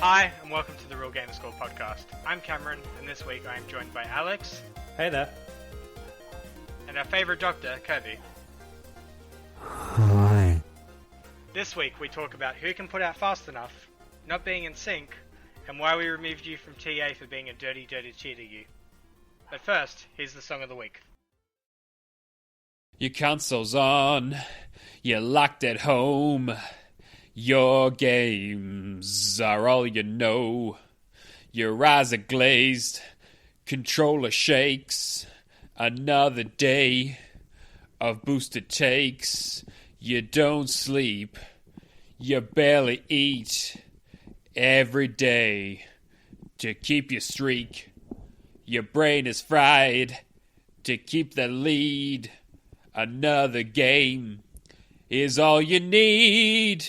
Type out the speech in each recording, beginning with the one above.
Hi, and welcome to the Real Gamer Score podcast. I'm Cameron, and this week I am joined by Alex. Hey there. And our favourite doctor, Kirby. Hi. This week we talk about who can put out fast enough, not being in sync, and why we removed you from TA for being a dirty, dirty cheater you. But first, here's the song of the week. Your console's on, you're locked at home. Your games are all you know. Your eyes are glazed, controller shakes. Another day of booster takes. You don't sleep, you barely eat. Every day to keep your streak. Your brain is fried to keep the lead. Another game is all you need.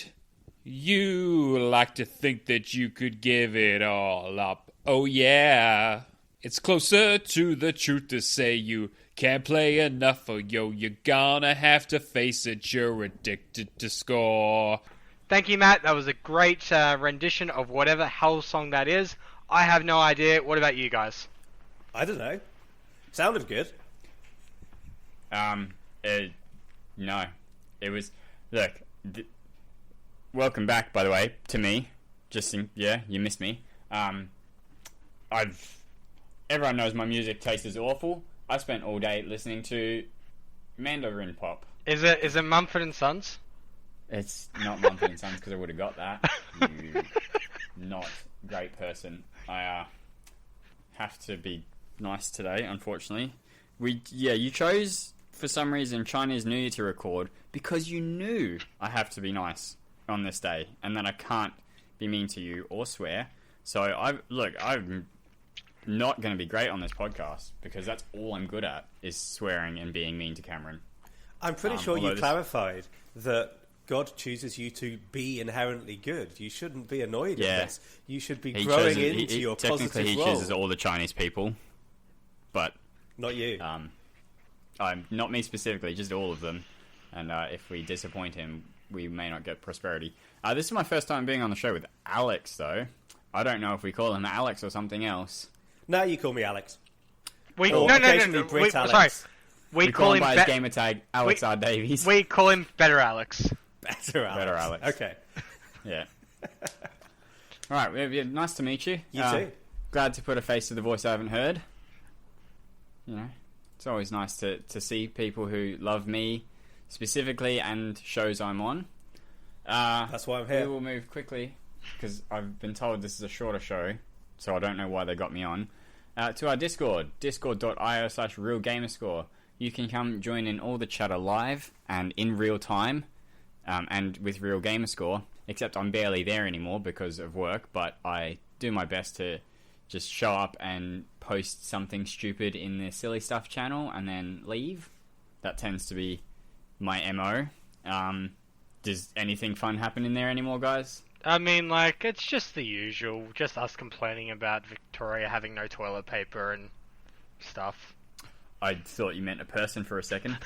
You like to think that you could give it all up. Oh yeah. It's closer to the truth to say you can't play enough, or yo, you're gonna have to face it. You're addicted to score. Thank you, Matt. That was a great rendition of whatever hell song that is. I have no idea. What about you guys? I don't know. Sounded good. No. It was... Look, welcome back, by the way, to me. You missed me. Everyone knows my music taste is awful. I spent all day listening to Mandarin pop. Is it Mumford & Sons? It's not Mumford & Sons, because I would have got that. You not great person. I have to be nice today, unfortunately. You chose, for some reason, Chinese New Year to record because you knew I have to be nice on this day, and that I can't be mean to you or swear. So I'm not going to be great on this podcast because that's all I'm good at is swearing and being mean to Cameron. I'm pretty sure you clarified that God chooses you to be inherently good. You shouldn't be annoyed at this. You should be growing into your positive role. Technically, he chooses all the Chinese people, but not you. Not me specifically, just all of them. And if we disappoint him, we may not get prosperity. This is my first time being on the show with Alex, though. I don't know if we call him Alex or something else. No, you call me Alex. No. Alex. Sorry. We call him by his gamer tag, Alex R. Davies. We call him Better Alex. Better Alex. Okay. Yeah. All right. Nice to meet you. You too. Glad to put a face to the voice I haven't heard. You know, it's always nice to see people who love me specifically and shows I'm on. That's why I'm here. We will move quickly because I've been told this is a shorter show, so I don't know why they got me on. To our Discord, discord.io/realgamerscore. You can come join in all the chatter live and in real time, and with Real Gamerscore, except I'm barely there anymore because of work, but I do my best to just show up and post something stupid in the Silly Stuff channel and then leave. That tends to be my MO. Does anything fun happen in there anymore, guys? I mean, it's just the usual. Just us complaining about Victoria having no toilet paper and stuff. I thought you meant a person for a second.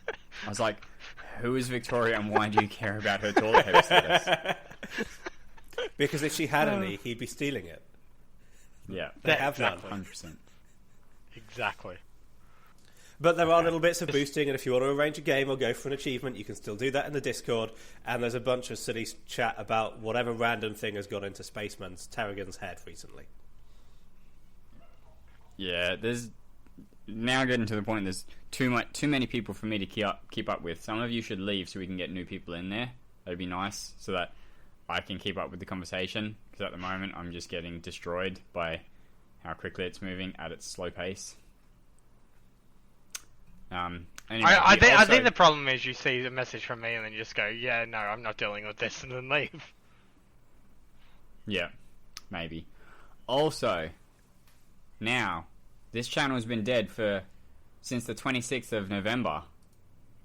I was like, who is Victoria and why do you care about her toilet paper status? Because if she had any, he'd be stealing it. Yeah. They have none. 100%. Exactly. But there are little bits of boosting, and if you want to arrange a game or go for an achievement, you can still do that in the Discord. And there's a bunch of silly chat about whatever random thing has got into Spaceman's Tarragon's head recently. Yeah, there's now getting to the point. There's too many people for me to keep up with. Some of you should leave so we can get new people in there. That'd be nice, so that I can keep up with the conversation. Because at the moment, I'm just getting destroyed by how quickly it's moving at its slow pace. Anyway, I think the problem is you see a message from me and then you just go, yeah, no, I'm not dealing with this, and then leave. Yeah, maybe. Also, now, this channel has been dead since the 26th of November,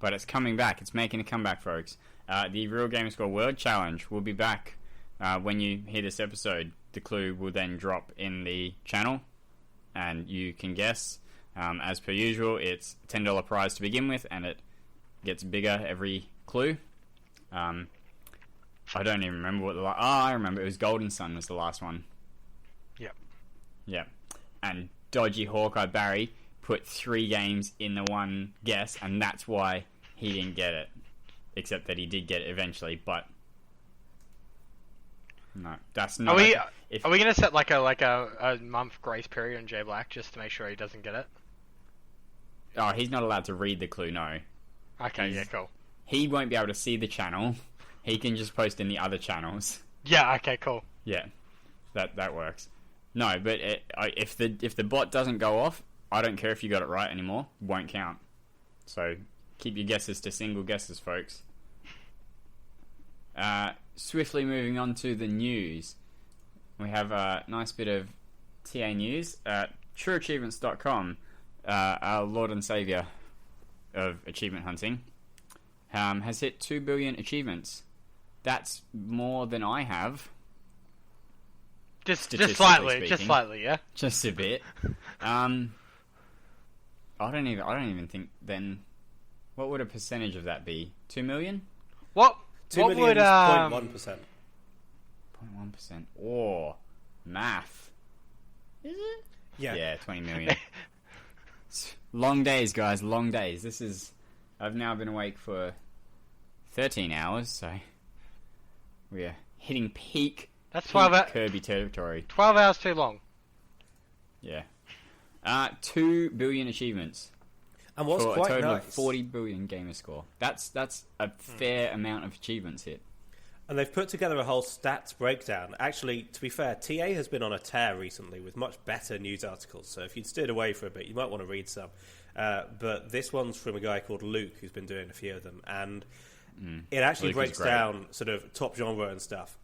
but it's coming back. It's making a comeback, folks. The Real Gamerscore World Challenge will be back when you hear this episode. The clue will then drop in the channel, and you can guess. As per usual, it's a $10 prize to begin with, and it gets bigger every clue. I don't even remember what the I remember. It was Golden Sun was the last one. Yep. Yep. And Dodgy Hawkeye Barry put 3 games in the one guess, and that's why he didn't get it. Except that he did get it eventually, but no, that's not. Are we if, are we gonna set like a month grace period on Jay Black just to make sure he doesn't get it? Oh, he's not allowed to read the clue. No, Okay, yeah, cool. he won't be able to see the channel. He can just post in the other channels. Yeah, okay, cool. Yeah, that works. No, but if the bot doesn't go off, I don't care if you got it right anymore. Won't count. So keep your guesses to single guesses, folks. Swiftly moving on to the news. We have a nice bit of TA news. TrueAchievements.com, our Lord and Saviour of achievement hunting, has hit 2 billion achievements. That's more than I have. Just Statistically slightly, yeah. Just a bit. I don't even think then. What would a percentage of that be? 2 million? What 2 what million would is 0.1%. 0.1%. Oh, math. Is it? Yeah. 20 million. Long days, guys. Long days. I've now been awake for 13 hours, so we are hitting peak. That's 12 Kirby territory. 12 hours too long. Yeah. 2 billion achievements. And what's for quite a total nice, of 40 billion gamer score. That's a fair amount of achievements hit. and they've put together a whole stats breakdown. Actually, to be fair, TA has been on a tear recently with much better news articles, so if you'd steered away for a bit, you might want to read some. But this one's from a guy called Luke, who's been doing a few of them, and it actually Luke is breaks great. down sort of top genre and stuff.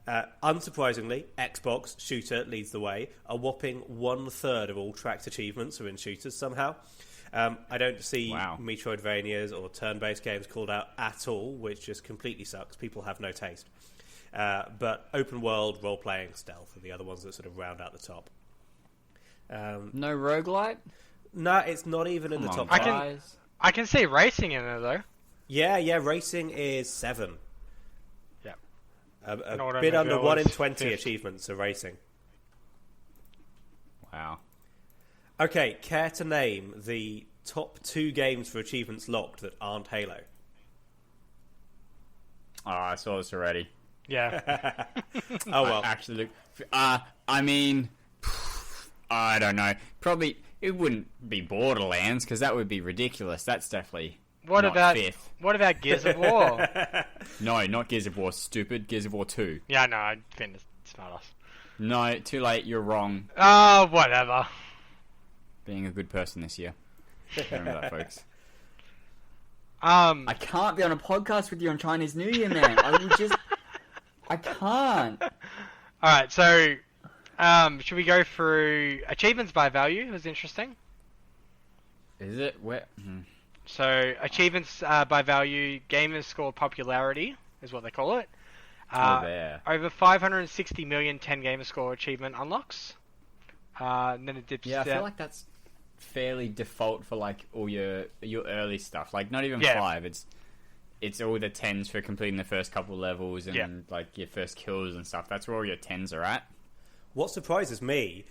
Unsurprisingly, Xbox Shooter leads the way. A whopping 1/3 of all tracked achievements are in shooters somehow. I don't see Wow. Metroidvanias or turn-based games called out at all, which just completely sucks. People have no taste. But open world, role-playing, stealth are the other ones that sort of round out the top. No roguelite? No, it's not even in the Come on, top I can- five. guys. I can see racing in there though. Yeah, racing is 7. Yeah. A An bit under automobile 1 in is 20 fifth. achievements are racing. Wow. Okay, care to name the top 2 games for achievements locked that aren't Halo? Oh, I saw this already. Yeah. Oh well. Actually, look. I mean, I don't know. Probably it wouldn't be Borderlands because that would be ridiculous. That's definitely What not about 5th. what about Gears of War? No, not Gears of War. Stupid. Gears of War 2. Yeah, no, I've been smart ass. No, too late. You're wrong. Oh, whatever. Being a good person this year. Remember that, folks. I can't be on a podcast with you on Chinese New Year, man. I can't. All right, so should we go through achievements by value? It was interesting. Is it? Where? So achievements by value, gamers score popularity is what they call it. There. Over 560 million 10 gamer score achievement unlocks. And then it dips Yeah, I down. feel like that's fairly default for like all your early stuff. Like not even Yeah. 5. It's all the 10s for completing the first couple levels and Yeah. like your first kills and stuff. That's where all your 10s are at. What surprises me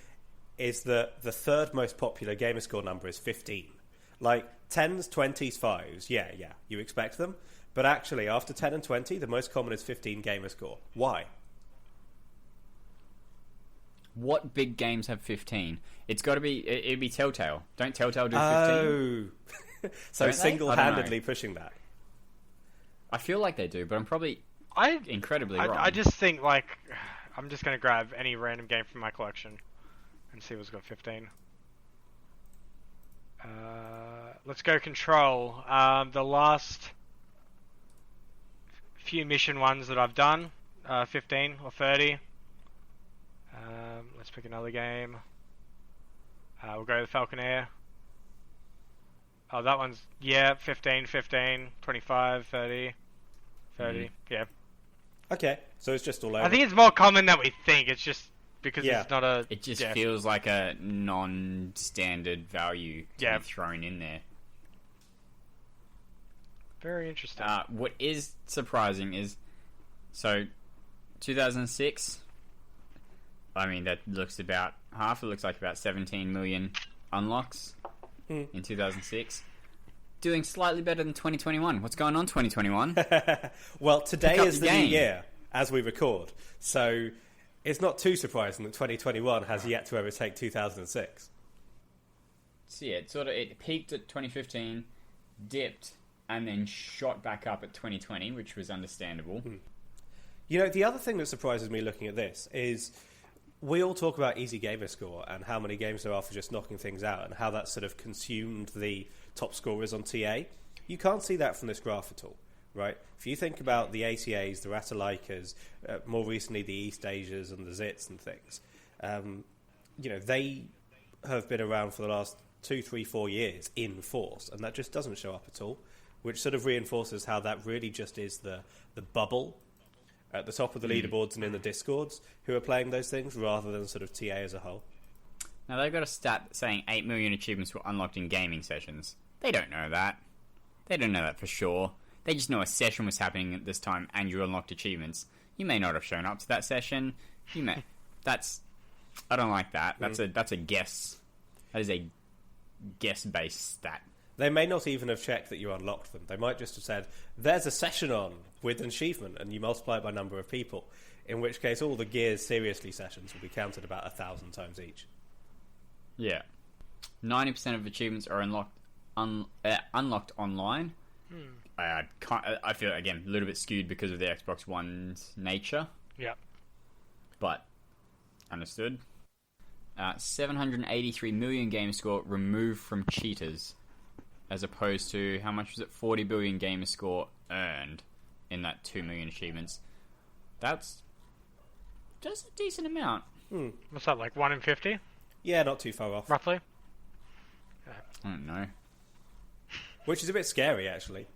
is that the third most popular gamerscore number is 15. Like 10s, 20s, 5s, yeah, you expect them. But actually, after 10 and 20, the most common is 15 gamerscore. Why? What big games have 15? It's got to be. It'd be Telltale. Don't Telltale do 15? Oh. So Don't they? single-handedly I don't know. pushing that. I feel like they do, but I'm probably I incredibly wrong. I just think like I'm just gonna grab any random game from my collection and see what's got 15. Let's go Control. The last few mission ones that I've done, 15 or 30. Let's pick another game. We'll go to the Falconeer. Oh, that one's, 15, 25, 30, 30, yeah. Okay, so it's just all over. I think it's more common than we think, it's just because Yeah. it's not a... It just yeah. feels like a non-standard value to Yeah. be thrown in there. Very interesting. What is surprising is So, 2006. I mean, that looks about half. It looks like about 17 million unlocks in 2006. Doing slightly better than 2021. What's going on, 2021? Well, today Pick up is the the new game. year as we record, so it's not too surprising that 2021 has yet to overtake 2006. So yeah, it peaked at 2015, dipped, and then shot back up at 2020, which was understandable. You know, the other thing that surprises me looking at this is we all talk about easy gamer score and how many games there are for just knocking things out and how that sort of consumed the top scorers on TA. You can't see that from this graph at all, right? If you think about the ATAs, the Ratalaikas, more recently the East Asias and the Zits and things, you know, they have been around for the last 2, 3, 4 years in force, and that just doesn't show up at all, which sort of reinforces how that really just is the bubble at the top of the leaderboards and in the discords who are playing those things rather than sort of TA as a whole. Now, they've got a stat saying 8 million achievements were unlocked in gaming sessions. They don't know that. They don't know that for sure. They just know a session was happening at this time and you unlocked achievements. You may not have shown up to that session. You may. I don't like that. That's a guess. That is a guess-based stat. They may not even have checked that you unlocked them. They might just have said, there's a session on with an achievement, and you multiply it by number of people, in which case all the Gears Seriously sessions will be counted about 1,000 times each. Yeah. 90% of achievements are unlocked online. I feel, again, a little bit skewed because of the Xbox One's nature, Yeah. but understood. 783 million game score removed from cheaters, as opposed to, how much was it? 40 billion gamer score earned in that 2 million achievements. That's a decent amount. What's that, like 1 in 50, Yeah, not too far off. roughly? I don't know. Which is a bit scary, actually.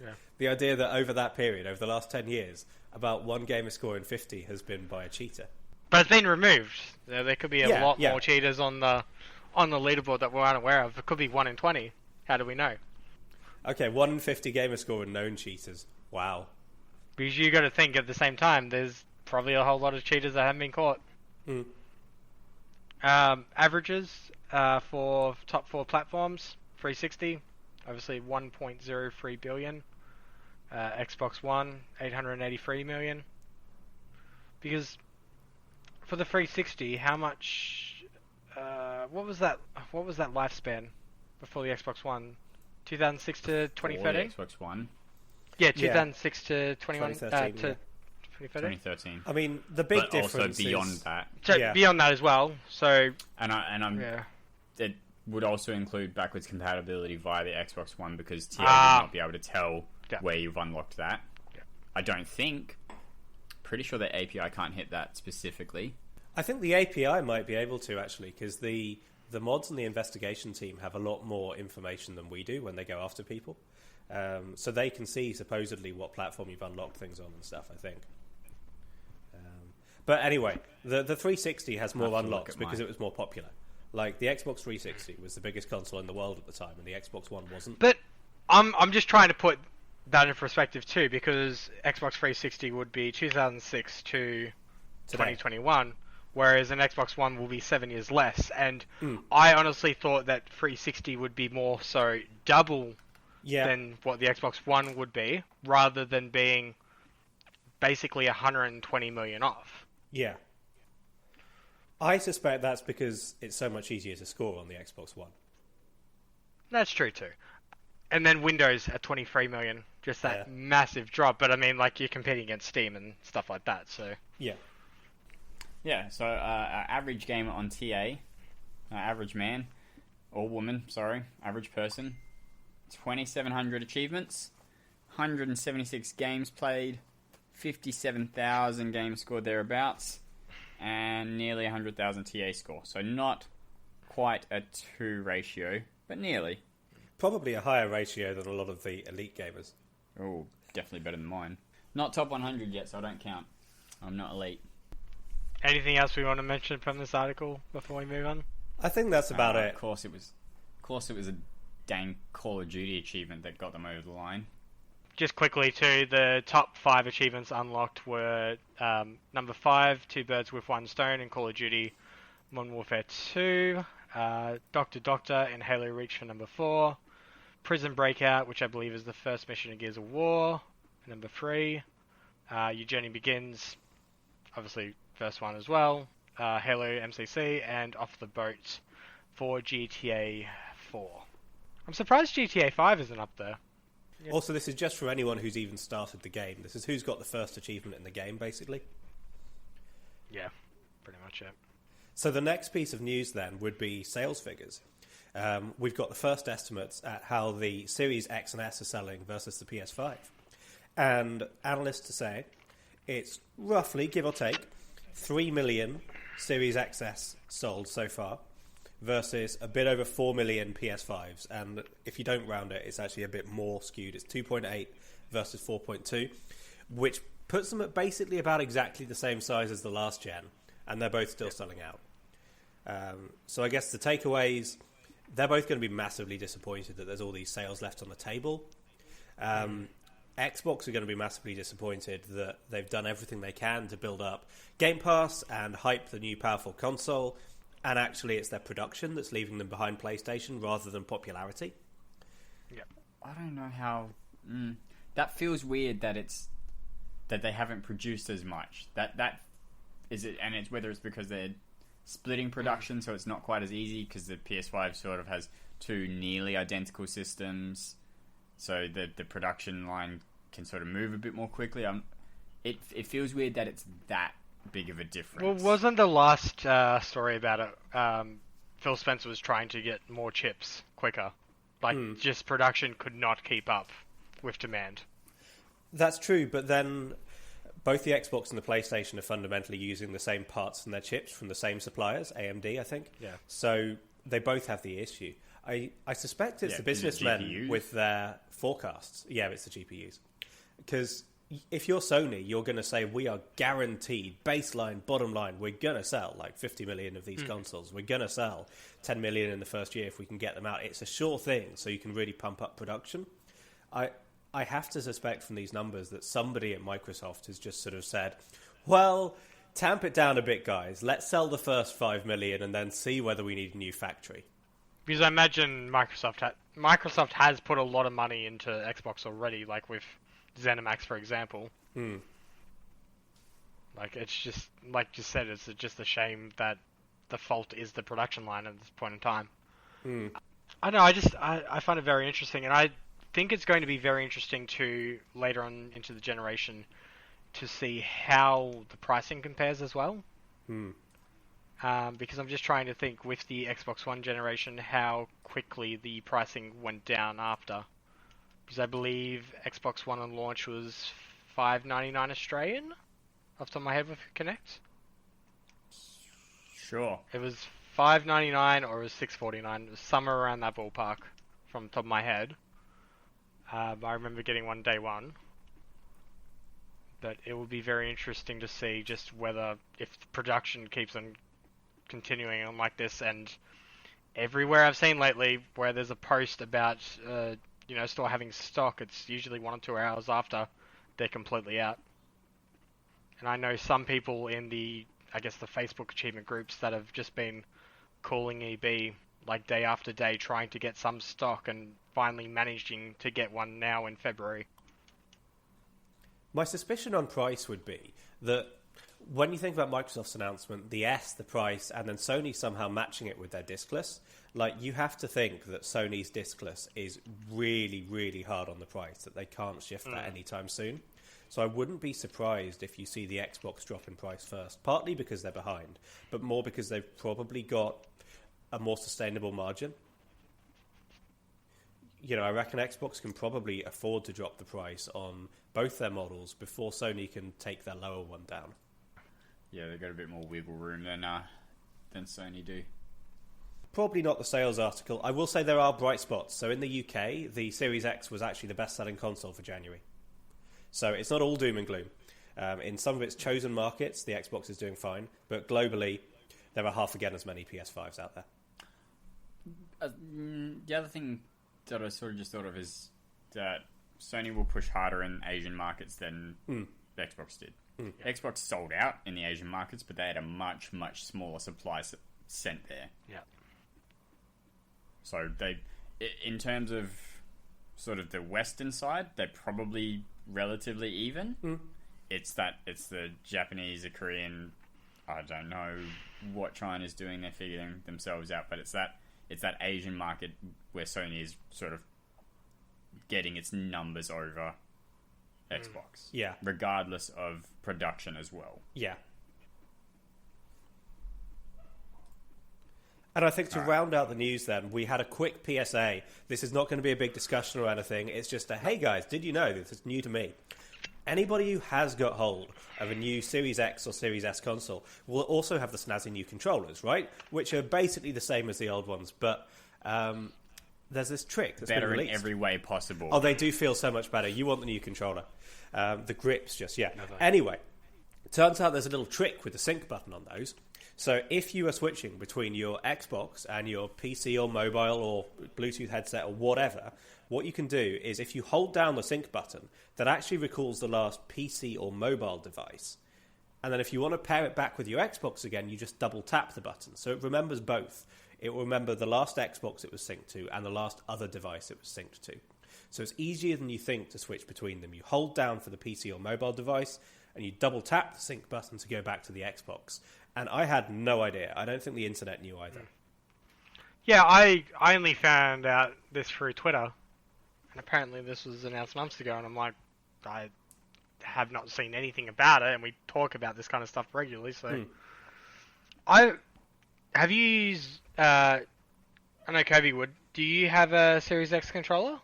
Yeah. The idea that over that period, over the last 10 years, about one gamer score in 50 has been by a cheater. But it's been removed. There could be a lot Yeah. more cheaters on the leaderboard that we're unaware of. It could be 1 in 20. How do we know? Okay, 1 in 50 gamer score and known cheaters. Wow. Because you got to think at the same time, there's probably a whole lot of cheaters that haven't been caught. Averages for top 4 platforms: 360, obviously 1.03 billion. Xbox One, 883 million. Because for the 360, how much? What was that? What was that lifespan before the Xbox One? 2006 to 2013. Xbox One. Yeah, 2006 to 21 2013, to yeah. 2013. 2013. I mean, the big But difference also beyond is... that. So Yeah. beyond that as well. So And it would also include backwards compatibility via the Xbox One because TA would not be able to tell where you've unlocked that. Yeah. I don't think. Pretty sure the API can't hit that specifically. I think the API might be able to, actually, because the mods and the investigation team have a lot more information than we do when they go after people. So they can see, supposedly, what platform you've unlocked things on and stuff, I think. But anyway, the 360 has more have to look unlocks at because mine. it was more popular. Like, the Xbox 360 was the biggest console in the world at the time, and the Xbox One wasn't. But I'm just trying to put that in perspective too, because Xbox 360 would be 2006 to 2021, whereas an Xbox One will be 7 years less. And I honestly thought that 360 would be more so double than what the Xbox One would be, rather than being basically 120 million off. Yeah. I suspect that's because it's so much easier to score on the Xbox One. That's true too. And then Windows at 23 million, just that massive drop. But I mean, like, you're competing against Steam and stuff like that, so... Yeah. Yeah, so our average gamer on TA, average man, or woman, average person, 2,700 achievements, 176 games played, 57,000 games scored thereabouts, and nearly 100,000 TA score. So not quite a 2 ratio, but nearly. Probably a higher ratio than a lot of the elite gamers. Oh, definitely better than mine. Not top 100 yet, so I don't count. I'm not elite. Anything else we want to mention from this article before we move on? I think that's about it. Of course, it was a dang Call of Duty achievement that got them over the line. just quickly too, the top 5 achievements unlocked were number 5, Two Birds with One Stone in Call of Duty Modern Warfare 2, Doctor Doctor in Halo Reach for number 4, Prison Breakout, which I believe is the first mission in Gears of War, number 3, Your Journey Begins, obviously first one as well, Halo MCC, and Off the Boat for GTA 4. I'm surprised GTA 5 isn't up there. Yeah. Also, this is just for anyone who's even started the game. This is who's got the first achievement in the game, basically. Yeah, pretty much it. So the next piece of news then would be sales figures. We've got the first estimates at how the Series X and S are selling versus the PS5. And analysts are saying it's roughly, give or take, 3 million Series XS sold so far versus a bit over 4 million PS5s. And if you don't round it, it's actually a bit more skewed. It's 2.8 versus 4.2, which puts them at basically about exactly the same size as the last gen, and they're both still selling out. So I guess the takeaways, they're both going to be massively disappointed that there's all these sales left on the table. Xbox are going to be massively disappointed that they've done everything they can to build up Game Pass and hype the new powerful console, and actually it's their production that's leaving them behind PlayStation rather than popularity. Yeah, I don't know how... that feels weird that they haven't produced as much. That is it, and it's whether it's because they're splitting production, so it's not quite as easy because the PS5 sort of has 2 nearly identical systems, so the production line can sort of move a bit more quickly. It feels weird that it's that big of a difference. Well, wasn't the last story about it? Phil Spencer was trying to get more chips quicker. Just production could not keep up with demand. That's true, but then both the Xbox and the PlayStation are fundamentally using the same parts in their chips from the same suppliers, AMD, I think. Yeah. So they both have the issue. I suspect it's the businessmen with their forecasts. Yeah, it's the GPUs. Because if you're Sony, you're going to say, we are guaranteed, baseline, bottom line, we're going to sell like 50 million of these consoles. We're going to sell 10 million in the first year if we can get them out. It's a sure thing, so you can really pump up production. I have to suspect from these numbers that somebody at Microsoft has just sort of said, well, tamp it down a bit, guys. Let's sell the first 5 million and then see whether we need a new factory. Because I imagine Microsoft has put a lot of money into Xbox already, like with ZeniMax, for example. Like, it's just, like you said, it's just a shame that the fault is the production line at this point in time. I don't know, I find it very interesting, and I think it's going to be very interesting to later on into the generation to see how the pricing compares as well. Because I'm just trying to think with the Xbox One generation how quickly the pricing went down after. Because I believe Xbox One on launch was $5.99 Australian, off the top of my head with Connect. Sure. It was $5.99 or it was $6.49. It was somewhere around that ballpark from the top of my head. I remember getting one day one. But it will be very interesting to see just whether, if the production keeps on continuing on like this, and everywhere I've seen lately where there's a post about, still having stock, it's usually 1 or 2 hours after they're completely out. And I know some people in the Facebook achievement groups that have just been calling EB like day after day trying to get some stock and finally managing to get one now in February. My suspicion on price would be that when you think about Microsoft's announcement, the S, the price, and then Sony somehow matching it with their diskless, like, you have to think that Sony's diskless is really, really hard on the price, that they can't shift that anytime soon. So I wouldn't be surprised if you see the Xbox drop in price first, partly because they're behind, but more because they've probably got a more sustainable margin. I reckon Xbox can probably afford to drop the price on both their models before Sony can take their lower one down. Yeah, they've got a bit more wiggle room than Sony do. Probably not the sales article. I will say there are bright spots. So in the UK, the Series X was actually the best-selling console for January. So it's not all doom and gloom. In some of its chosen markets, the Xbox is doing fine, but globally, there are half again as many PS5s out there. The other thing that I sort of just thought of is that Sony will push harder in Asian markets than Xbox did. Xbox sold out in the Asian markets, but they had a much, much smaller supply sent there. Yeah. So they, in terms of sort of the Western side, they're probably relatively even. It's the Japanese, the Korean. I don't know what China's doing. They're figuring themselves out, but it's that Asian market where Sony is sort of getting its numbers over Xbox. Yeah. Regardless of production as well. Yeah. And I think to round out the news then, we had a quick PSA. This is not going to be a big discussion or anything. It's just a, hey guys, did you know this is new to me? Anybody who has got hold of a new Series X or Series S console will also have the snazzy new controllers, right? Which are basically the same as the old ones, but there's this trick that's better been released. in every way possible. Oh, they do feel so much better. You want the new controller. The grips just, yeah. Anyway, it turns out there's a little trick with the sync button on those. So if you are switching between your Xbox and your PC or mobile or Bluetooth headset or whatever, what you can do is if you hold down the sync button, that actually recalls the last PC or mobile device. And then if you want to pair it back with your Xbox again, you just double tap the button. So it remembers both. It will remember the last Xbox it was synced to and the last other device it was synced to. So it's easier than you think to switch between them. You hold down for the PC or mobile device and you double tap the sync button to go back to the Xbox. And I had no idea. I don't think the internet knew either. Yeah, I only found out this through Twitter. And apparently this was announced months ago, and I'm like, I have not seen anything about it, and we talk about this kind of stuff regularly, so... Have you used... I know Kobe would. Do you have a Series X controller?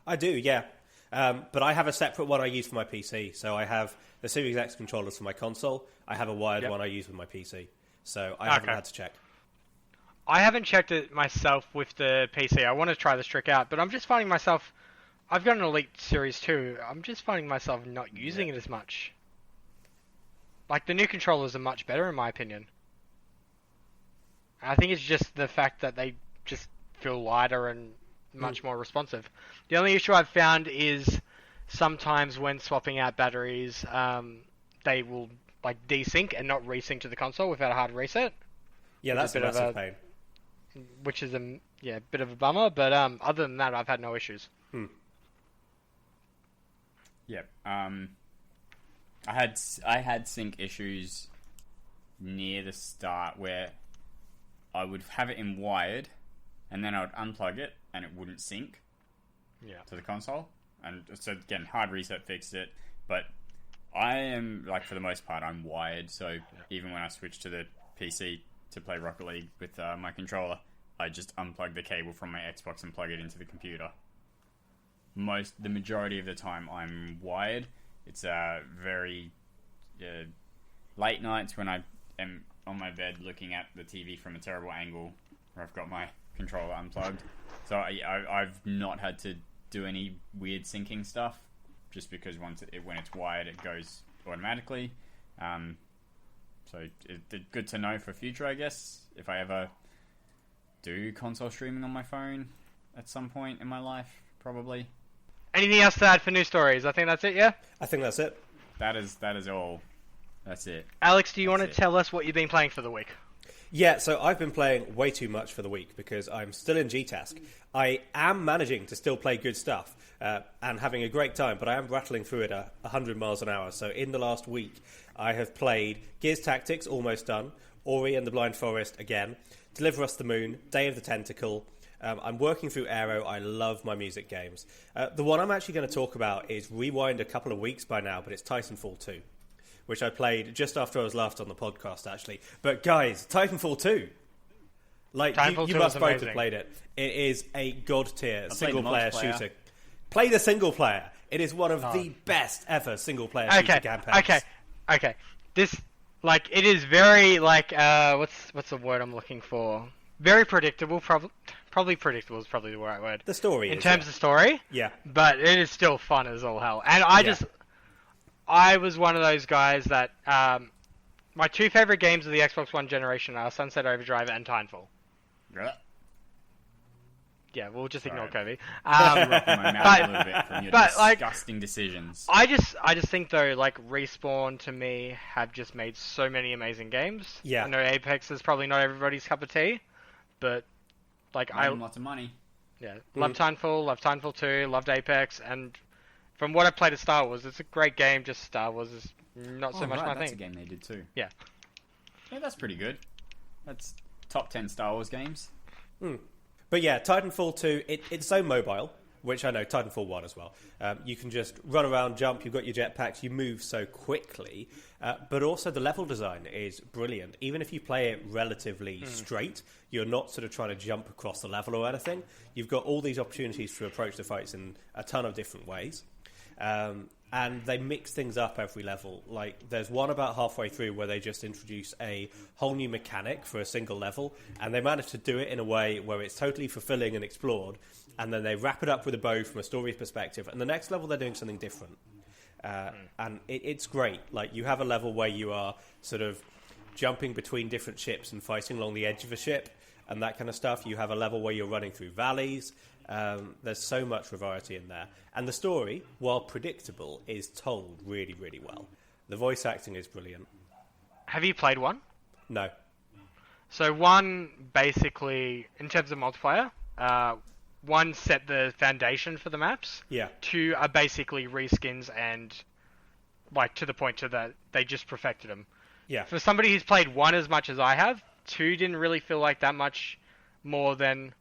I do, yeah. But I have a separate one I use for my PC. So I have the Series X controllers for my console. I have a wired one I use with my PC. So I haven't had to check. I haven't checked it myself with the PC. I want to try this trick out, but I'm just finding myself... I've got an Elite Series 2. I'm just finding myself not using it as much. Like, the new controllers are much better, in my opinion. I think it's just the fact that they just feel lighter and much more responsive. The only issue I've found is sometimes when swapping out batteries, they will like desync and not resync to the console without a hard reset. Yeah, that's a massive pain. Which is a bit of a bummer, but other than that, I've had no issues. Yep. I had sync issues near the start where I would have it in wired, and then I would unplug it, and it wouldn't sync to the console. And so again, hard reset fixed it. But I am, like, for the most part, I'm wired. So even when I switch to the PC to play Rocket League with my controller, I just unplug the cable from my Xbox and plug it into the computer. The majority of the time, I'm wired. It's very late nights when I am on my bed looking at the TV from a terrible angle where I've got my controller unplugged. So I've not had to do any weird syncing stuff, just because when it's wired, it goes automatically. So it's good to know for future, I guess, if I ever do console streaming on my phone at some point in my life, probably. Anything else to add for news stories? I think that's it, yeah? I think that's it. That is all. That's it. Alex, do you want to tell us what you've been playing for the week? Yeah, so I've been playing way too much for the week because I'm still in G-Task. I am managing to still play good stuff and having a great time, but I am rattling through it at 100 miles an hour. So in the last week, I have played Gears Tactics, almost done, Ori and the Blind Forest again, Deliver Us the Moon, Day of the Tentacle. I'm working through Aero. I love my music games. The one I'm actually going to talk about is rewind a couple of weeks by now, but it's Titanfall 2. Which I played just after I was last on the podcast, actually. But guys, Titanfall 2. Like, you must both have played it. It is a god-tier single-player shooter. Play the single-player. It is one of the best ever single-player shooter campaigns. Okay. This, like, it is very, like, what's the word I'm looking for? Very predictable, probably predictable is probably the right word. The story in terms of story? Yeah. But it is still fun as all hell. And I was one of those guys that my two favorite games of the Xbox One generation are Sunset Overdrive and Titanfall. Yeah, we'll just ignore Sorry. Kobe. My mouth a little bit from your but, like, disgusting decisions. I just think though, like Respawn to me have just made so many amazing games. Yeah. I know Apex is probably not everybody's cup of tea, but like Lots of money. love Titanfall, love Titanfall 2, loved Apex, and from what I played of Star Wars, it's a great game. Just Star Wars is not so much my That's a thing. game they did too. Yeah. Yeah, that's pretty good. That's top 10 Star Wars games. But yeah, Titanfall 2, it's so mobile, which I know Titanfall 1 as well. You can just run around, jump, you've got your jetpacks, you move so quickly. But also the level design is brilliant. Even if you play it relatively straight, you're not sort of trying to jump across the level or anything. You've got all these opportunities to approach the fights in a ton of different ways. And they mix things up every level. Like, there's one about halfway through where they just introduce a whole new mechanic for a single level, and they manage to do it in a way where it's totally fulfilling and explored, and then they wrap it up with a bow from a story perspective, and the next level they're doing something different. And it's great. Like, you have a level where you are sort of jumping between different ships and fighting along the edge of a ship, and that kind of stuff. You have a level where you're running through valleys. There's so much variety in there. And the story, while predictable, is told really, really well. The voice acting is brilliant. Have you played one? No. So one, basically, in terms of multiplayer, one set the foundation for the maps. Yeah. Two are basically reskins and, like, to the point to that they just perfected them. Yeah. For somebody who's played one as much as I have, two didn't really feel like that much more than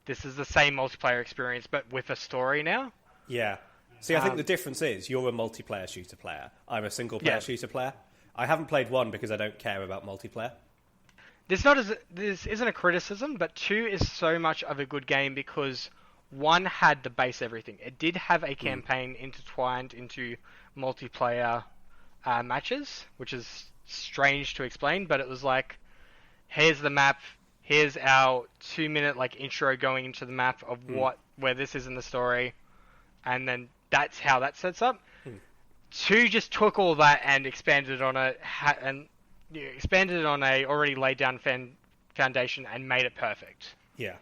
this is the same multiplayer experience, but with a story now. Yeah. See, I think the difference is you're a multiplayer shooter player. I'm a single-player shooter player. I haven't played one because I don't care about multiplayer. This isn't a criticism, but two is so much of a good game because one had the base everything. It did have a campaign intertwined into multiplayer matches, which is strange to explain, but it was like, here's the map, here's our 2-minute like intro going into the map of where this is in the story, and then that's how that sets up. Two just took all that and expanded on it, expanded it on a already laid down foundation and made it perfect. Yeah.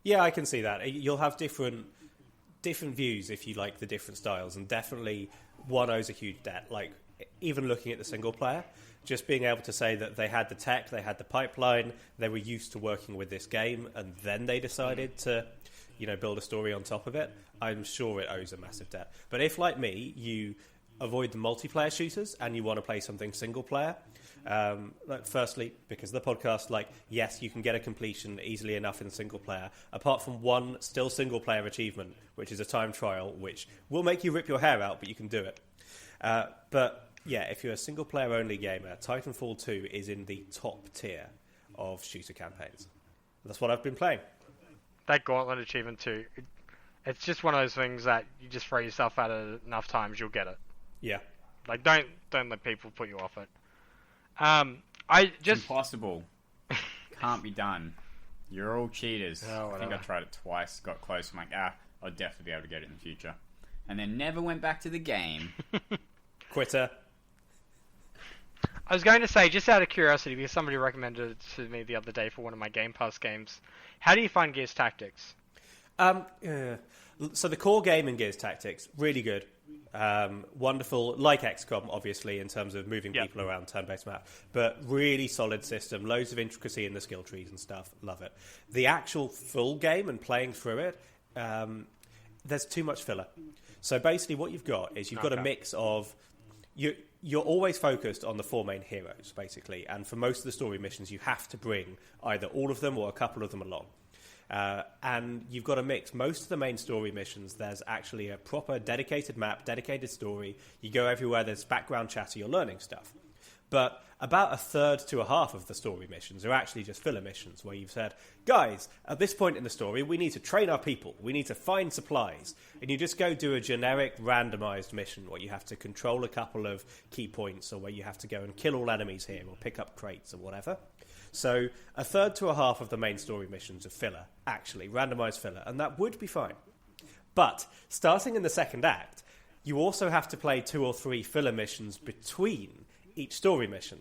Yeah, I can see that. You'll have different views if you like the different styles, and definitely one owes a huge debt. Like, even looking at the single player, just being able to say that they had the tech, they had the pipeline, they were used to working with this game, and then they decided to, build a story on top of it, I'm sure it owes a massive debt. But if, like me, you avoid the multiplayer shooters and you want to play something single player, firstly, because of the podcast, yes, you can get a completion easily enough in single player, apart from one still single player achievement, which is a time trial, which will make you rip your hair out, but you can do it. But yeah, if you're a single player only gamer, Titanfall 2 is in the top tier of shooter campaigns. That's what I've been playing. That Gauntlet achievement too, it's just one of those things that you just throw yourself at it enough times, you'll get it. Yeah. Like, don't let people put you off it. It's impossible. Can't be done. You're all cheaters. Oh, I think I tried it twice, got close. I'm like, I'll definitely be able to get it in the future. And then never went back to the game. Quitter. I was going to say, just out of curiosity, because somebody recommended it to me the other day for one of my Game Pass games, how do you find Gears Tactics? So the core game in Gears Tactics, really good. Wonderful, like XCOM, obviously, in terms of moving people around turn-based map, but really solid system, loads of intricacy in the skill trees and stuff. Love it. The actual full game and playing through it, there's too much filler. So basically what you've got is you've got a mix of... You're always focused on the four main heroes, basically, and for most of the story missions you have to bring either all of them or a couple of them along. And you've got to mix most of the main story missions. There's actually a proper dedicated map, dedicated story. You go everywhere, there's background chatter, you're learning stuff. But about a third to a half of the story missions are actually just filler missions where you've said, guys, at this point in the story, we need to train our people. We need to find supplies. And you just go do a generic randomized mission where you have to control a couple of key points or where you have to go and kill all enemies here or pick up crates or whatever. So a third to a half of the main story missions are filler, actually, randomized filler, and that would be fine. But starting in the second act, you also have to play 2 or 3 filler missions between each story mission.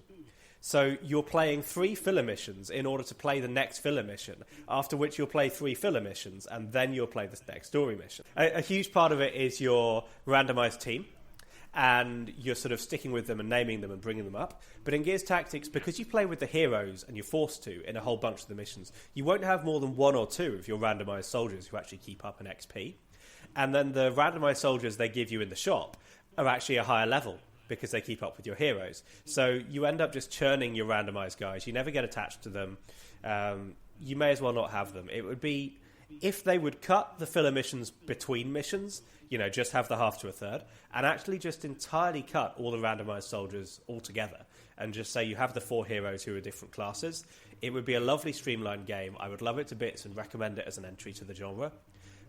So you're playing 3 filler missions in order to play the next filler mission, after which you'll play 3 filler missions, and then you'll play the next story mission. A huge part of it is your randomized team, and you're sort of sticking with them and naming them and bringing them up. But in Gears Tactics, because you play with the heroes and you're forced to in a whole bunch of the missions, you won't have more than 1 or 2 of your randomized soldiers who actually keep up an XP. And then the randomized soldiers they give you in the shop are actually a higher level, because they keep up with your heroes. So you end up just churning your randomized guys. You never get attached to them. You may as well not have them. It would be, if they would cut the filler missions between missions, just have the half to a third, and actually just entirely cut all the randomized soldiers altogether, and just say you have the 4 heroes who are different classes, it would be a lovely streamlined game. I would love it to bits and recommend it as an entry to the genre.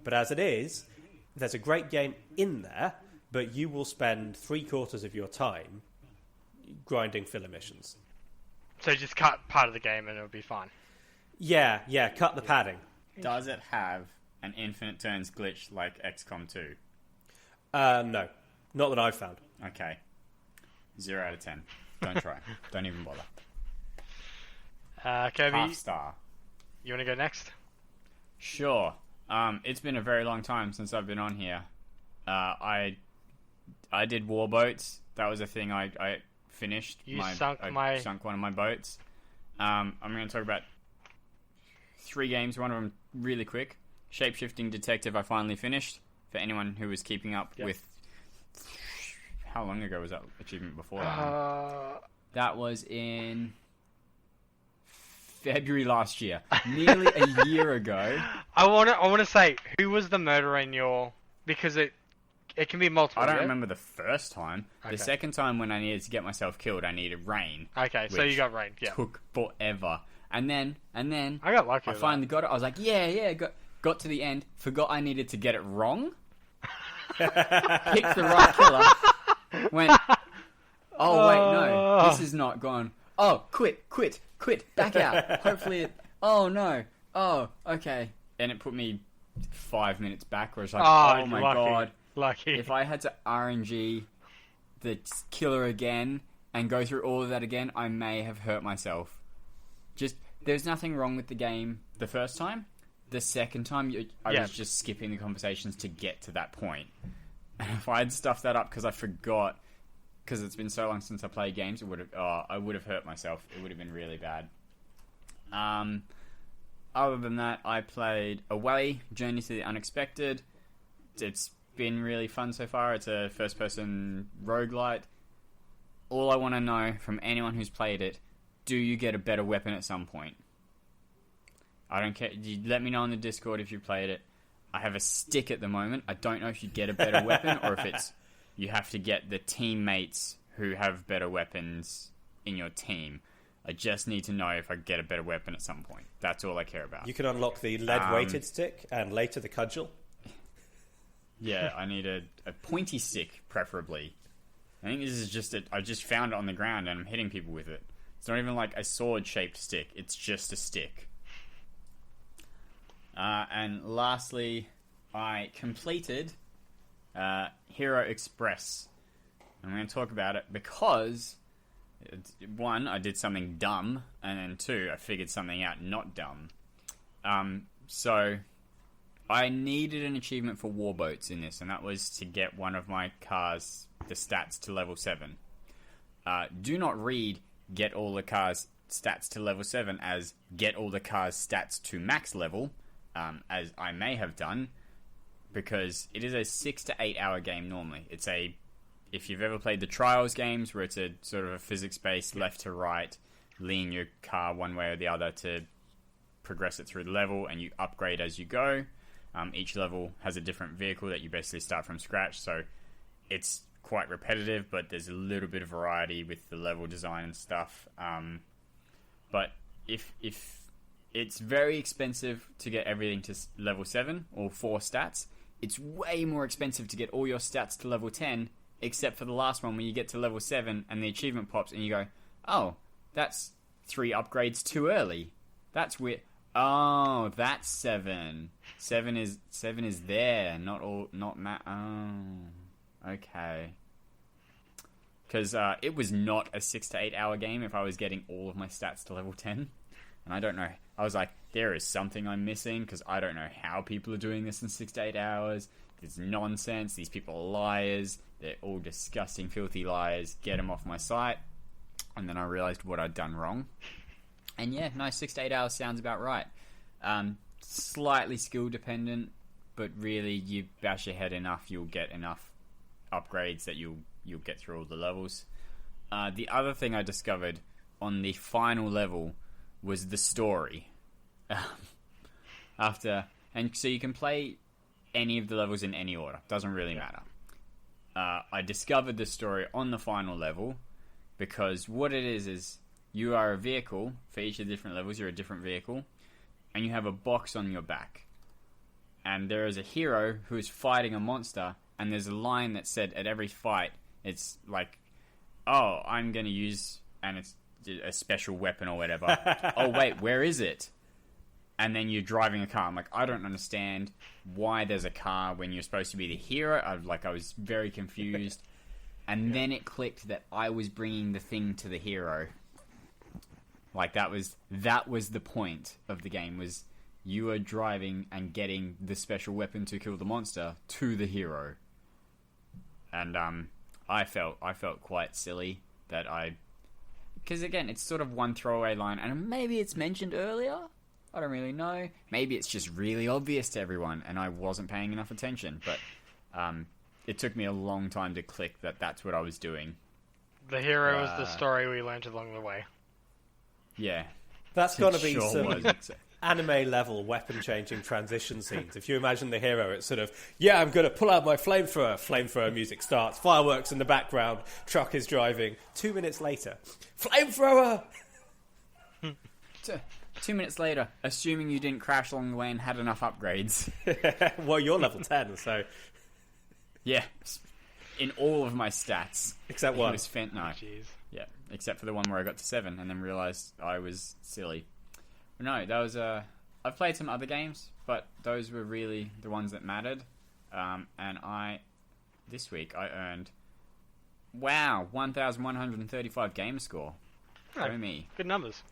But as it is, there's a great game in there, but you will spend 3/4 of your time grinding filler missions. So just cut part of the game and it'll be fine. Yeah, cut the padding. Does it have an infinite turns glitch like XCOM 2? No. Not that I've found. Okay. 0 out of 10. Don't try. Don't even bother. Kirby, Half star. you want to go next? Sure. It's been a very long time since I've been on here. I did Warboats. That was a thing I finished. I sunk one of my boats. I'm going to talk about 3 games. One of them really quick. Shapeshifting Detective I finally finished. For anyone who was keeping up with... How long ago was that achievement before that? That was in February last year. Nearly a year ago. I want to say, who was the murderer in your... Because it can be multiple. I don't yeah? remember the first time. Okay. The second time when I needed to get myself killed, I needed Rain. Okay, so you got Rain, yeah. Took forever. And then I got lucky. I finally got it. I was like, got to the end, forgot I needed to get it wrong. Picked the right killer. Went, oh wait, no, this is not gone. Oh, quit, back out. Hopefully it, oh no, oh, okay. And it put me 5 minutes back where I was like, oh my god. Lucky. If I had to RNG the killer again and go through all of that again, I may have hurt myself. Just, there's nothing wrong with the game the first time. The second time, I was just skipping the conversations to get to that point. And if I had stuffed that up because I forgot, because it's been so long since I played games, I would have hurt myself. It would have been really bad. Other than that, I played Away, Journey to the Unexpected. It's been really fun so far. It's a first-person roguelite. All I want to know from anyone who's played it, do you get a better weapon at some point? I don't care. You let me know on the Discord if you played it. I have a stick at the moment. I don't know if you get a better weapon or if it's you have to get the teammates who have better weapons in your team. I just need to know if I get a better weapon at some point. That's all I care about. You can unlock the lead-weighted stick and later the cudgel. Yeah, I need a pointy stick, preferably. I think this is just I just found it on the ground and I'm hitting people with it. It's not even like a sword-shaped stick. It's just a stick. And lastly, I completed Hero Express. I'm going to talk about it because, 1, I did something dumb, and then 2, I figured something out not dumb. So, I needed an achievement for Warboats in this, and that was to get one of my cars, the stats to level 7. Do not read get all the cars stats to level 7 as get all the cars stats to max level, as I may have done, because it is a 6 to 8 hour game normally. If you've ever played the Trials games, where it's a sort of a physics-based left to right, lean your car one way or the other to progress it through the level, and you upgrade as you go. Each level has a different vehicle that you basically start from scratch, so it's quite repetitive, but there's a little bit of variety with the level design and stuff. But if it's very expensive to get everything to level 7 or 4 stats, it's way more expensive to get all your stats to level 10, except for the last one where you get to level 7 and the achievement pops and you go, oh, that's 3 upgrades too early. That's weird. Oh, that's 7. 7 is there, not. Oh, okay. because it was not a 6 to 8 hour game if I was getting all of my stats to level 10. And I don't know. I was like, there is something I'm missing because I don't know how people are doing this in 6 to 8 hours. It's nonsense. These people are liars. They're all disgusting, filthy liars. Get them off my site. And then I realized what I'd done wrong. And yeah, no, 6 to 8 hours sounds about right. Slightly skill dependent, but really, you bash your head enough, you'll get enough upgrades that you'll get through all the levels. The other thing I discovered on the final level was the story. And so you can play any of the levels in any order. Doesn't really matter. I discovered the story on the final level because what it is you are a vehicle. For each of the different levels, you're a different vehicle, and you have a box on your back. And there is a hero who is fighting a monster, and there's a line that said at every fight, it's like, oh, I'm going to use, and it's a special weapon or whatever. Oh, wait, where is it? And then you're driving a car. I'm like, I don't understand why there's a car when you're supposed to be the hero. I was very confused. And then it clicked that I was bringing the thing to the hero. Like, that was the point of the game, was you are driving and getting the special weapon to kill the monster to the hero. And I felt quite silly that because again, it's sort of one throwaway line, and maybe it's mentioned earlier. I don't really know. Maybe it's just really obvious to everyone, and I wasn't paying enough attention. But it took me a long time to click that that's what I was doing. The hero is the story we learned along the way. Yeah. That's got to be Sure some was. anime-level weapon-changing transition scenes. If you imagine the hero, it's sort of, yeah, I'm going to pull out my flamethrower. Flamethrower music starts. Fireworks in the background. Truck is driving. 2 minutes later, flamethrower! 2 minutes later, assuming you didn't crash along the way and had enough upgrades. Well, you're level 10, so... Yeah. In all of my stats. Except it one. was no. Jeez. Yeah, except for the one where I got to 7 and then realised I was silly. No, that was I've played some other games, but those were really the ones that mattered. And this week I earned 1,135 game score. Oh, Show me. good numbers.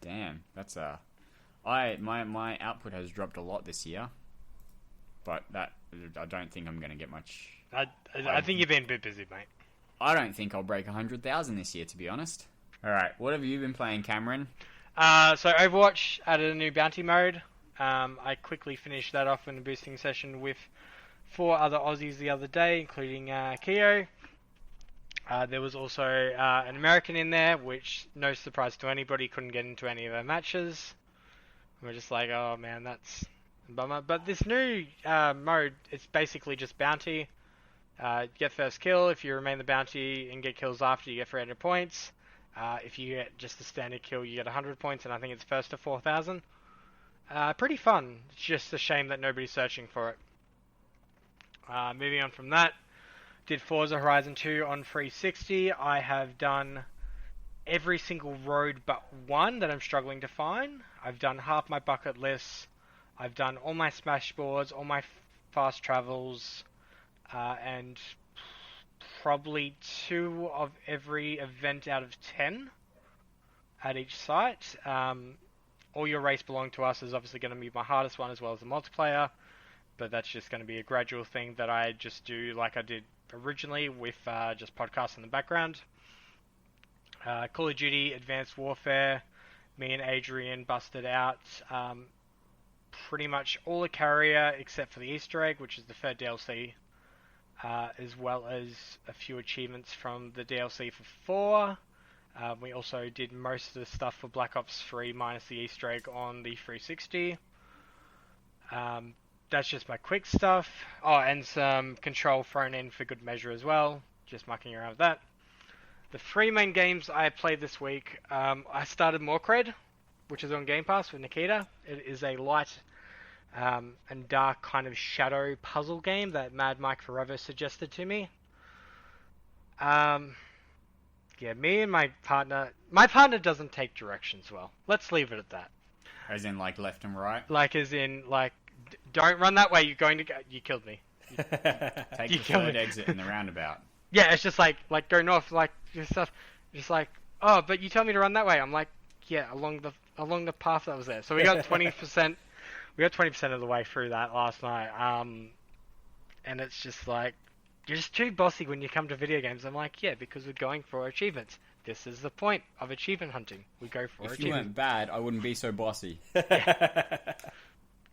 Damn, that's my output has dropped a lot this year, but that I don't think I'm going to get much. I think you've been a bit busy, mate. I don't think I'll break 100,000 this year, to be honest. All right, what have you been playing, Cameron? So Overwatch added a new bounty mode. I quickly finished that off in a boosting session with 4 other Aussies the other day, including Keo. There was also an American in there, which, no surprise to anybody, couldn't get into any of our matches. We're just like, oh man, that's a bummer. But this new mode, it's basically just bounty. Get first kill. If you remain the bounty and get kills after, you get 300 points. If you get just a standard kill, you get 100 points, and I think it's first to 4,000. Pretty fun. It's just a shame that nobody's searching for it. Moving on from that, did Forza Horizon 2 on 360. I have done every single road but one that I'm struggling to find. I've done half my bucket lists. I've done all my smash boards, all my fast travels, and probably 2 of every event out of 10 at each site. All Your Race Belong to Us is obviously going to be my hardest one, as well as the multiplayer, but that's just going to be a gradual thing that I just do like I did originally with just podcasts in the background. Call of Duty Advanced Warfare, me and Adrian busted out pretty much all the carrier except for the Easter egg, which is the 3rd DLC, as well as a few achievements from the DLC for 4. We also did most of the stuff for Black Ops 3 minus the Easter egg on the 360. That's just my quick stuff. Oh, and some Control thrown in for good measure as well. Just mucking around with that. The 3 main games I played this week, I started Morcred, which is on Game Pass with Nikita. It is a light and dark kind of shadow puzzle game that Mad Mike Forever suggested to me. Yeah, me and my partner doesn't take directions well. Let's leave it at that. As in, like, left and right? Like, as in, like, don't run that way, you're going to go... You killed me. Take the 3rd exit in the roundabout. Yeah, it's just like go north, like, just stuff. Just like, oh, but you told me to run that way. I'm like, yeah, along the path that was there. So we got 20%. We got 20% of the way through that last night. And it's just like, you're just too bossy when you come to video games. I'm like, yeah, because we're going for achievements. This is the point of achievement hunting. We go for If you achievements. weren't bad, I wouldn't be so bossy.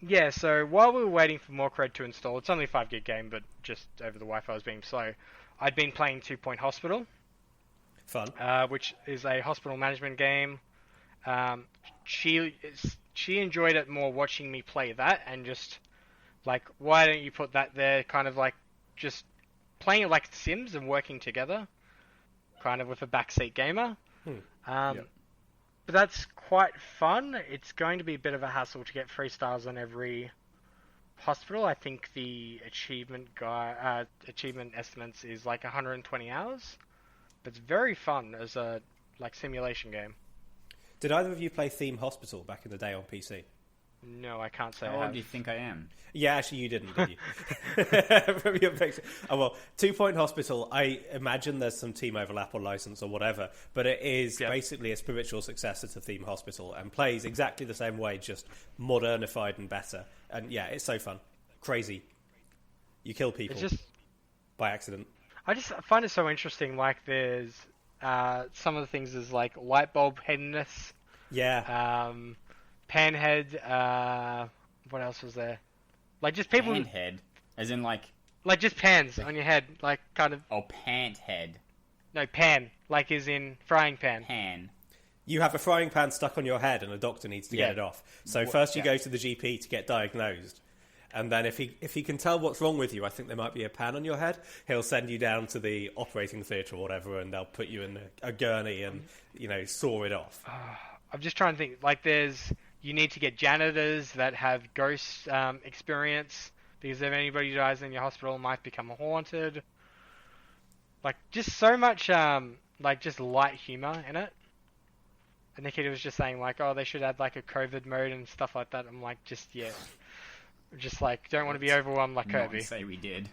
Yeah, so while we were waiting for more cred to install, it's only a 5 gig game, but just over the Wi-Fi was being slow. I'd been playing 2 Point Hospital, Fun. which is a hospital management game. She enjoyed it more watching me play that, and just like, why don't you put that there? Kind of like just playing it like Sims and working together, kind of with a backseat gamer. Yep. But that's quite fun. It's going to be a bit of a hassle to get 3 stars on every hospital. I think the achievement estimates is like 120 hours. But it's very fun as a like simulation game. Did either of you play Theme Hospital back in the day on PC? No, I can't say How I old have. do you think I am? Yeah, actually, you didn't, did you? From your picture. Oh, well, 2 Point Hospital, I imagine there's some team overlap or license or whatever, but it is basically a spiritual successor to Theme Hospital and plays exactly the same way, just modernified and better. And yeah, it's so fun. Crazy. You kill people It's just, by accident. I just find it so interesting. Like, there's some of the things is like light bulb headedness, Yeah. panhead. What else was there? Like just people, Pant head, as in like just pans on your head, like kind of pant head, no pan, like is in frying pan. pan. You have a frying pan stuck on your head and a doctor needs to get it off. So first you go to the GP to get diagnosed. And then if he can tell what's wrong with you, I think there might be a pan on your head, he'll send you down to the operating theatre or whatever, and they'll put you in a gurney and, saw it off. I'm just trying to think. Like, you need to get janitors that have ghost experience, because if anybody dies in your hospital, it might become haunted. Like, just so much, just light humor in it. And Nikita was just saying, like, oh, they should add, like, a COVID mode and stuff like that. I'm like, just like, don't want to be overwhelmed like Not Kirby. say we did.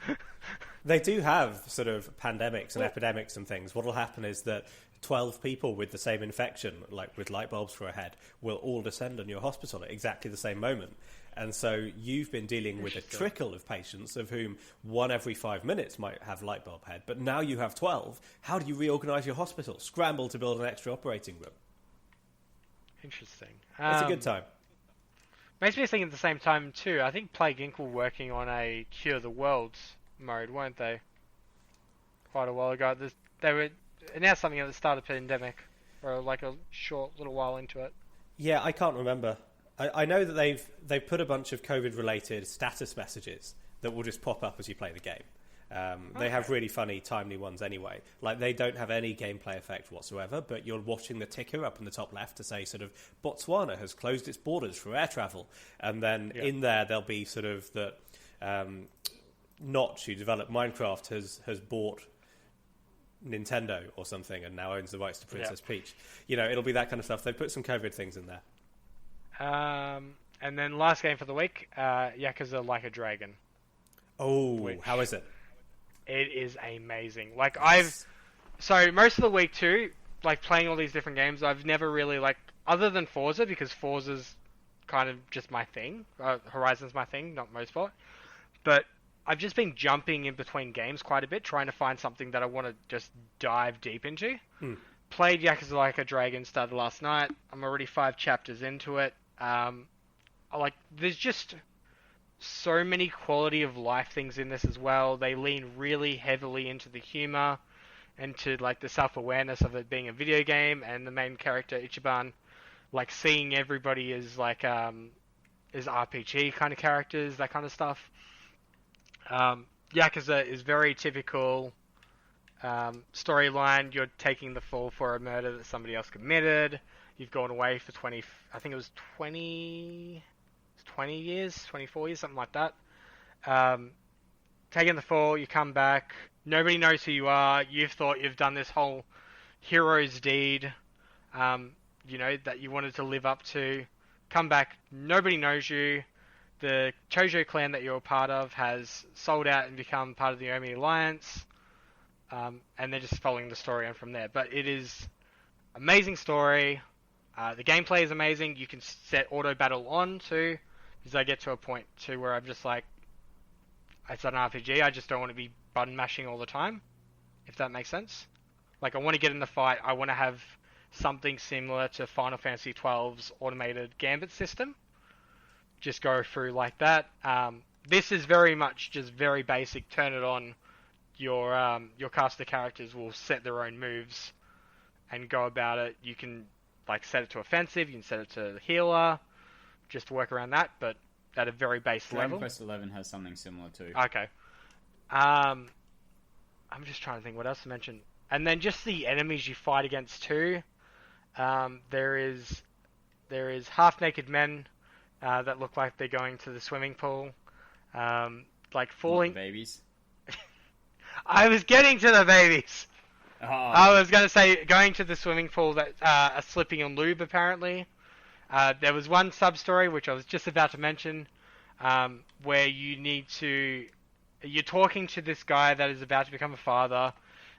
They do have sort of pandemics and epidemics and things. What will happen is that 12 people with the same infection, like with light bulbs for a head, will all descend on your hospital at exactly the same moment. And so you've been dealing with a trickle of patients, of whom 1 every 5 minutes might have light bulb head. But now you have 12. How do you reorganise your hospital? Scramble to build an extra operating room. Interesting. It's a good time. Makes me think at the same time, too, I think Plague Inc. were working on a Cure the World mode, weren't they? Quite a while ago. They were announced something at the start of the pandemic, or like a short little while into it. Yeah, I can't remember. I know that they've put a bunch of COVID-related status messages that will just pop up as you play the game. They have really funny, timely ones anyway. Like, they don't have any gameplay effect whatsoever, but you're watching the ticker up in the top left to say sort of, Botswana has closed its borders for air travel. And then in there, there'll be sort of that Notch, who developed Minecraft, has bought Nintendo or something and now owns the rights to Princess Peach. It'll be that kind of stuff. They put some COVID things in there. And then last game for the week, Yakuza Like a Dragon. Oh, how is it? It is amazing. Like, so most of the week too, like playing all these different games, I've never really other than Forza, because Forza's kind of just my thing. Horizon's my thing, not Motorsport. But I've just been jumping in between games quite a bit, trying to find something that I want to just dive deep into. Played Yakuza Like a Dragon, started last night. I'm already 5 chapters into it. There's just so many quality of life things in this as well. They lean really heavily into the humor and to like the self-awareness of it being a video game, and the main character Ichiban, like seeing everybody as like as RPG kind of characters, that kind of stuff. Yakuza is very typical storyline. You're taking the fall for a murder that somebody else committed. You've gone away for 20 years, 24 years, something like that. Taking the fall, you come back. Nobody knows who you are. You've thought you've done this whole hero's deed, that you wanted to live up to. Come back, nobody knows you. The Chojo clan that you're a part of has sold out and become part of the Yomi Alliance. and they're just following the story on from there. But it is amazing story. The gameplay is amazing. You can set auto battle on too, because I get to a point too where I'm just like, it's an RPG. I just don't want to be button mashing all the time, if that makes sense. Like, I want to get in the fight. I want to have something similar to Final Fantasy XII's automated gambit system. Just go through like that. This is very much just very basic. Turn it on. Your caster characters will set their own moves and go about it. You can like set it to offensive. You can set it to healer, just to work around that. But at a very base Dragon level. Quest 11 has something similar too. Okay. I'm just trying to think what else to mention. And then just the enemies you fight against too. There is half-naked men that look like they're going to the swimming pool. Like falling... Not the babies. I was getting to the babies! Oh. I was going to say, going to the swimming pool that are slipping on lube, apparently. There was one sub-story, which I was just about to mention, where you're talking to this guy that is about to become a father,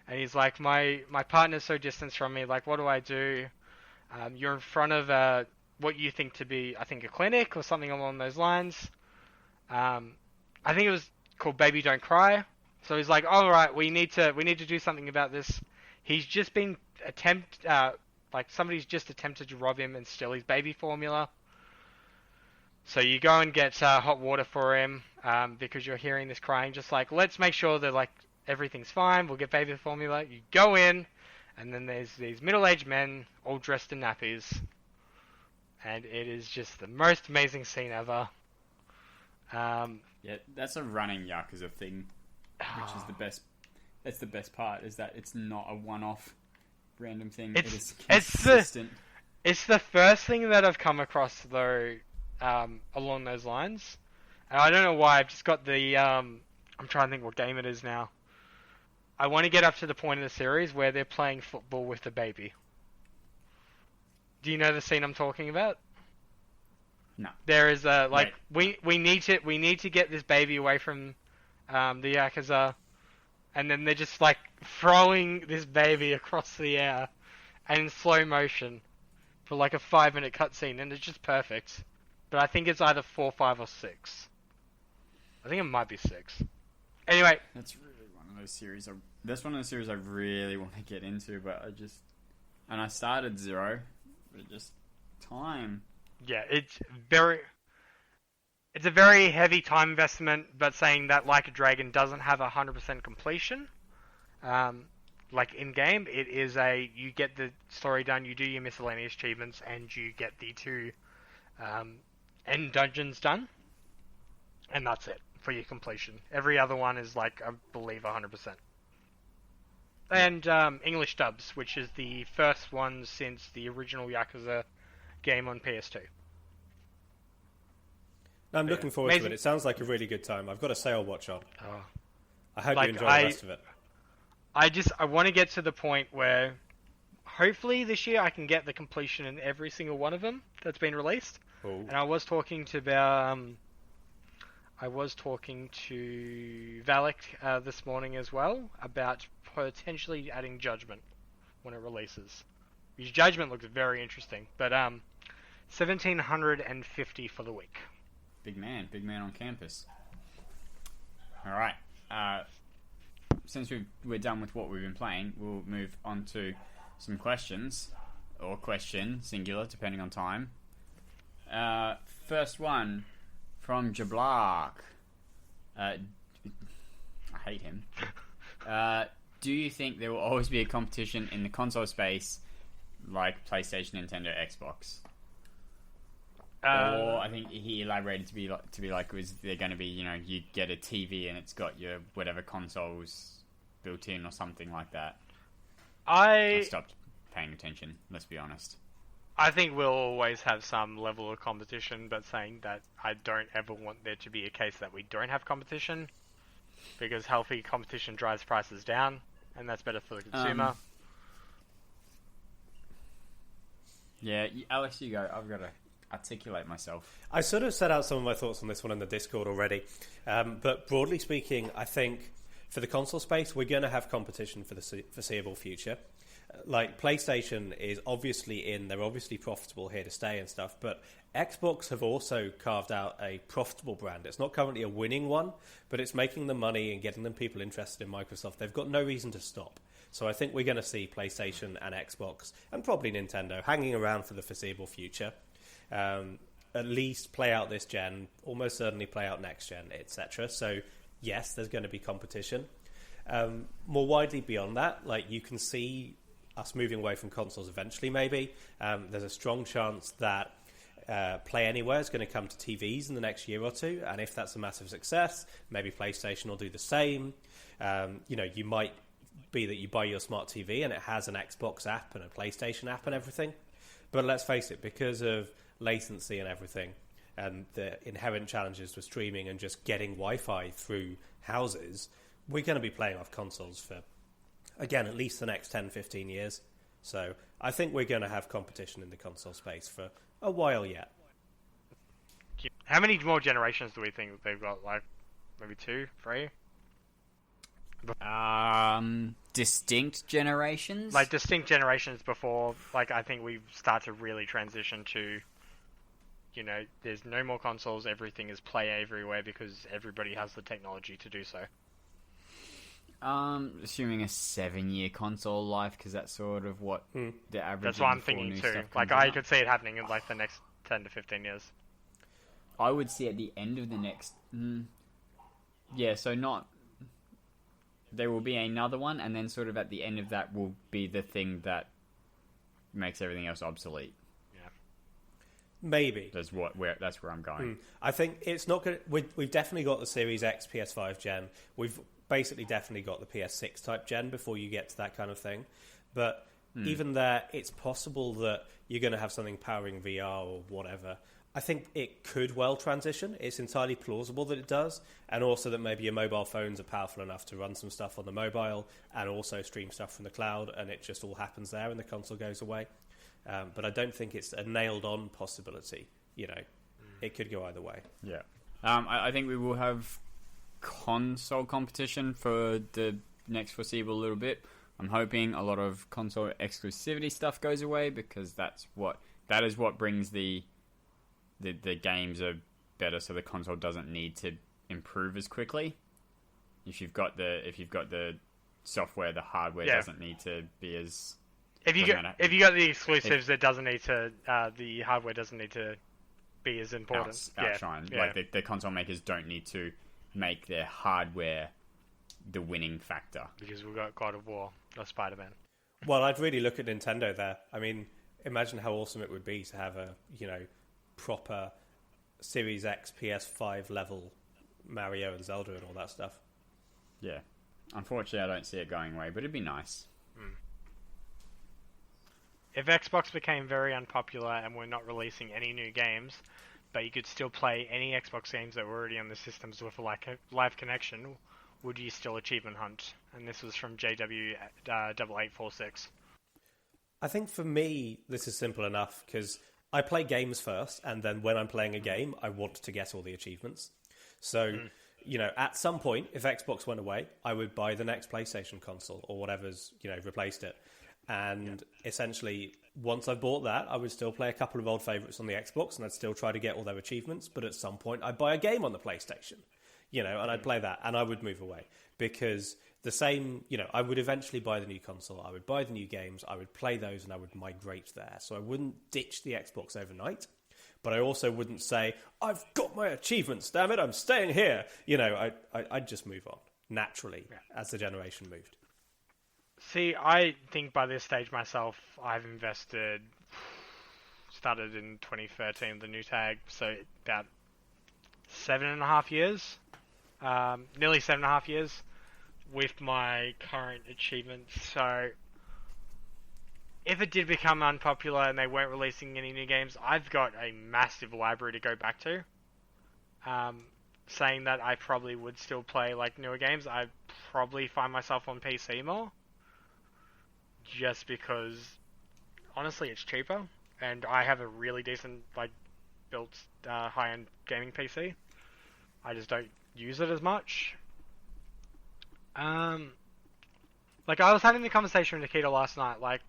and he's like, my partner's so distant from me, like, what do I do? You're in front of what you think to be, I think, a clinic or something along those lines. I think it was called Baby Don't Cry. So he's like, all right, we need to do something about this. He's just been somebody's just attempted to rob him and steal his baby formula. So you go and get hot water for him because you're hearing this crying. Just like, let's make sure that like everything's fine. We'll get baby formula. You go in, and then there's these middle-aged men all dressed in nappies, and it is just the most amazing scene ever. Yeah, that's a running Yakuza thing, which is the best. That's the best part, is that it's not a one-off random thing. It is consistent. It's the first thing that I've come across, though, along those lines. And I don't know why, I've just got the... I'm trying to think what game it is now. I want to get up to the point of the series where they're playing football with the baby. Do you know the scene I'm talking about? No. There is a, like, we need to get this baby away from the Yakuza. And then they're just like throwing this baby across the air and in slow motion for like a 5-minute cutscene, and it's just perfect. But I think it's either 4, 5, or 6. I think it might be 6. Anyway, that's really one of those series. That's one of the series I really want to get into, but I started 0, but just time. Yeah, it's a very heavy time investment, but saying that Like a Dragon doesn't have 100% completion, like in-game, it is you get the story done, you do your miscellaneous achievements, and you get the 2 end dungeons done, and that's it for your completion. Every other one is like, I believe, 100%. And English dubs, which is the first one since the original Yakuza game on PS2. I'm looking forward to it. It sounds like a really good time. I've got a sale watch on. Oh. I hope you enjoy the rest of it. I want to get to the point where hopefully this year I can get the completion in every single one of them that's been released. Ooh. And I was talking to Valak this morning as well about potentially adding Judgment when it releases. Because Judgment looks very interesting, but 1,750 for the week. Big man on campus. All right. Since we're done with what we've been playing, we'll move on to some questions, or question singular depending on time. First one from Jablark. I hate him. Do you think there will always be a competition in the console space, like PlayStation, Nintendo, Xbox? Or I think he elaborated to be like, was there going to be, you get a TV and it's got your whatever consoles built in or something like that? I stopped paying attention, let's be honest. I think we'll always have some level of competition, but saying that I don't ever want there to be a case that we don't have competition, because healthy competition drives prices down, and that's better for the consumer. Yeah, Alex, you go. I've got to articulate myself. I sort of set out some of my thoughts on this one in the Discord already, but broadly speaking, I think for the console space, we're going to have competition for the foreseeable future. Like, PlayStation is obviously they're obviously profitable here to stay and stuff, but Xbox have also carved out a profitable brand. It's not currently a winning one, but it's making them money and getting them people interested in Microsoft. They've got no reason to stop. So I think we're going to see PlayStation and Xbox, and probably Nintendo, hanging around for the foreseeable future. At least play out this gen, almost certainly play out next gen, etc. So yes, there's going to be competition. More widely beyond that, like, you can see us moving away from consoles eventually, maybe. There's a strong chance that Play Anywhere is going to come to TVs in the next year or two, and if that's a massive success, maybe PlayStation will do the same. You might be that you buy your smart TV and it has an Xbox app and a PlayStation app and everything. But let's face it, because of latency and everything, and the inherent challenges with streaming and just getting Wi-Fi through houses, we're going to be playing off consoles for, again, at least the next 10, 15 years. So I think we're going to have competition in the console space for a while yet. How many more generations do we think they've got? Like, maybe 2, 3? Distinct generations? Like, distinct generations before, like, I think we start to really transition to, there's no more consoles, everything is Play Everywhere because everybody has the technology to do so. Assuming a 7-year console life, because that's sort of what the average. That's what I'm thinking too. Like, I could see it happening in like the next 10 to 15 years. I would see at the end of the next. So not. There will be another one, and then sort of at the end of that will be the thing that makes everything else obsolete. Yeah, maybe that's where I'm going. I think it's not going. We've definitely got the Series X PS5 gen. We've basically definitely got the PS6 type gen before you get to that kind of thing. But even there, it's possible that you're going to have something powering VR or whatever. I think it could well transition. It's entirely plausible that it does, and also that maybe your mobile phones are powerful enough to run some stuff on the mobile and also stream stuff from the cloud, and it just all happens there and the console goes away. But I don't think it's a nailed-on possibility. It could go either way. Yeah. I think we will have console competition for the next foreseeable little bit. I'm hoping a lot of console exclusivity stuff goes away, because that is what brings the games are better, so the console doesn't need to improve as quickly. If you've got the software, the hardware doesn't need to be as. If you got the exclusives, it doesn't need to. The hardware doesn't need to be as important. Outshine. Yeah. Like the console makers don't need to make their hardware the winning factor, because we've got God of War or Spider-Man. Well, I'd really look at Nintendo there. I mean, imagine how awesome it would be to have a proper Series X PS5 level Mario and Zelda and all that stuff. Yeah. Unfortunately, I don't see it going away, but it'd be nice. If Xbox became very unpopular and we're not releasing any new games, but you could still play any Xbox games that were already on the systems with a live connection, would you still achievement hunt? And this was from JW8846. I think for me, this is simple enough, because I play games first, and then when I'm playing a game, I want to get all the achievements. So, at some point, if Xbox went away, I would buy the next PlayStation console or whatever's, replaced it. And essentially, once I've bought that, I would still play a couple of old favourites on the Xbox, and I'd still try to get all their achievements. But at some point, I'd buy a game on the PlayStation, and I'd play that, and I would move away. Because the same, I would eventually buy the new console, I would buy the new games, I would play those, and I would migrate there. So I wouldn't ditch the Xbox overnight, but I also wouldn't say, I've got my achievements, damn it, I'm staying here. I'd just move on, naturally, as the generation moved. See, I think by this stage myself, I've started in 2013, the new tag, so about 7.5 years, nearly 7.5 years with my current achievements. So if it did become unpopular and they weren't releasing any new games, I've got a massive library to go back to. Saying that, I probably would still play like newer games. I'd probably find myself on PC more, just because honestly it's cheaper, and I have a really decent built high-end gaming PC. I just don't use it as much. Like I was having the conversation with Nikita last night. Like,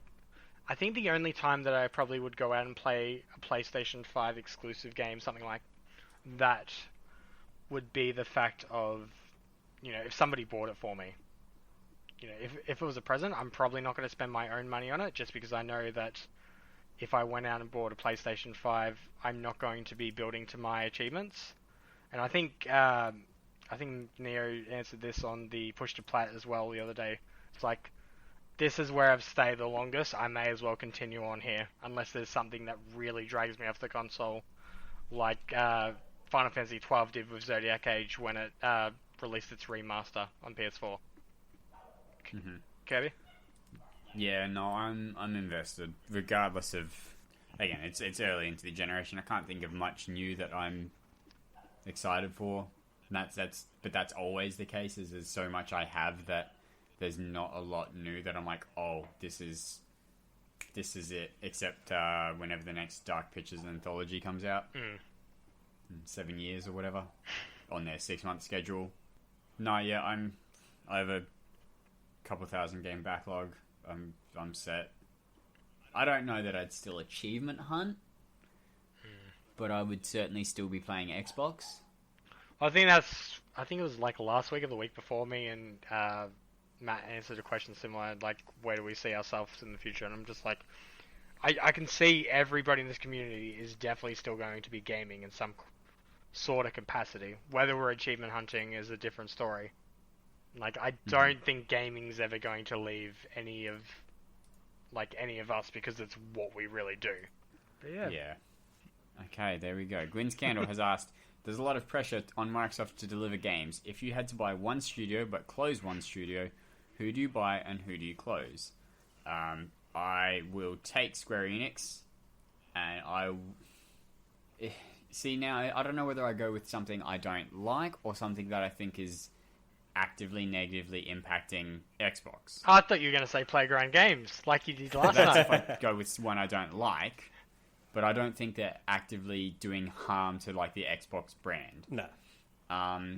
I think the only time that I probably would go out and play a PlayStation 5 exclusive game, something like that, would be the fact of, if somebody bought it for me. If it was a present, I'm probably not going to spend my own money on it, just because I know that if I went out and bought a PlayStation 5, I'm not going to be building to my achievements. And I think Neo answered this on the Push to Plat as well the other day. It's like, this is where I've stayed the longest. I may as well continue on here, unless there's something that really drags me off the console, like Final Fantasy XII did with Zodiac Age when it released its remaster on PS4. Mm-hmm. Kirby? Yeah, no, I'm invested, regardless of. Again, it's early into the generation. I can't think of much new that I'm excited for. And that's always the case. Is there's so much I have that there's not a lot new that I'm like, oh, this is it. Except whenever the next Dark Pictures anthology comes out, in 7 years or whatever, on their 6-month schedule. No, yeah, I have a couple thousand game backlog. I'm set. I don't know that I'd still achievement hunt, but I would certainly still be playing Xbox. I think it was like last week or the week before me and Matt answered a question similar, like, where do we see ourselves in the future? And I'm just like, I can see everybody in this community is definitely still going to be gaming in some sort of capacity. Whether we're achievement hunting is a different story. Like, I don't think gaming's ever going to leave any of us, because it's what we really do. But yeah. Okay, there we go. Gwyn's Candle has asked, there's a lot of pressure on Microsoft to deliver games. If you had to buy one studio but close one studio, who do you buy and who do you close? I will take Square Enix, and see, now I don't know whether I go with something I don't like or something that I think is actively negatively impacting Xbox. I thought you were going to say Playground Games, like you did last That's time. if I go with one I don't like, but I don't think they're actively doing harm to like the Xbox brand. No.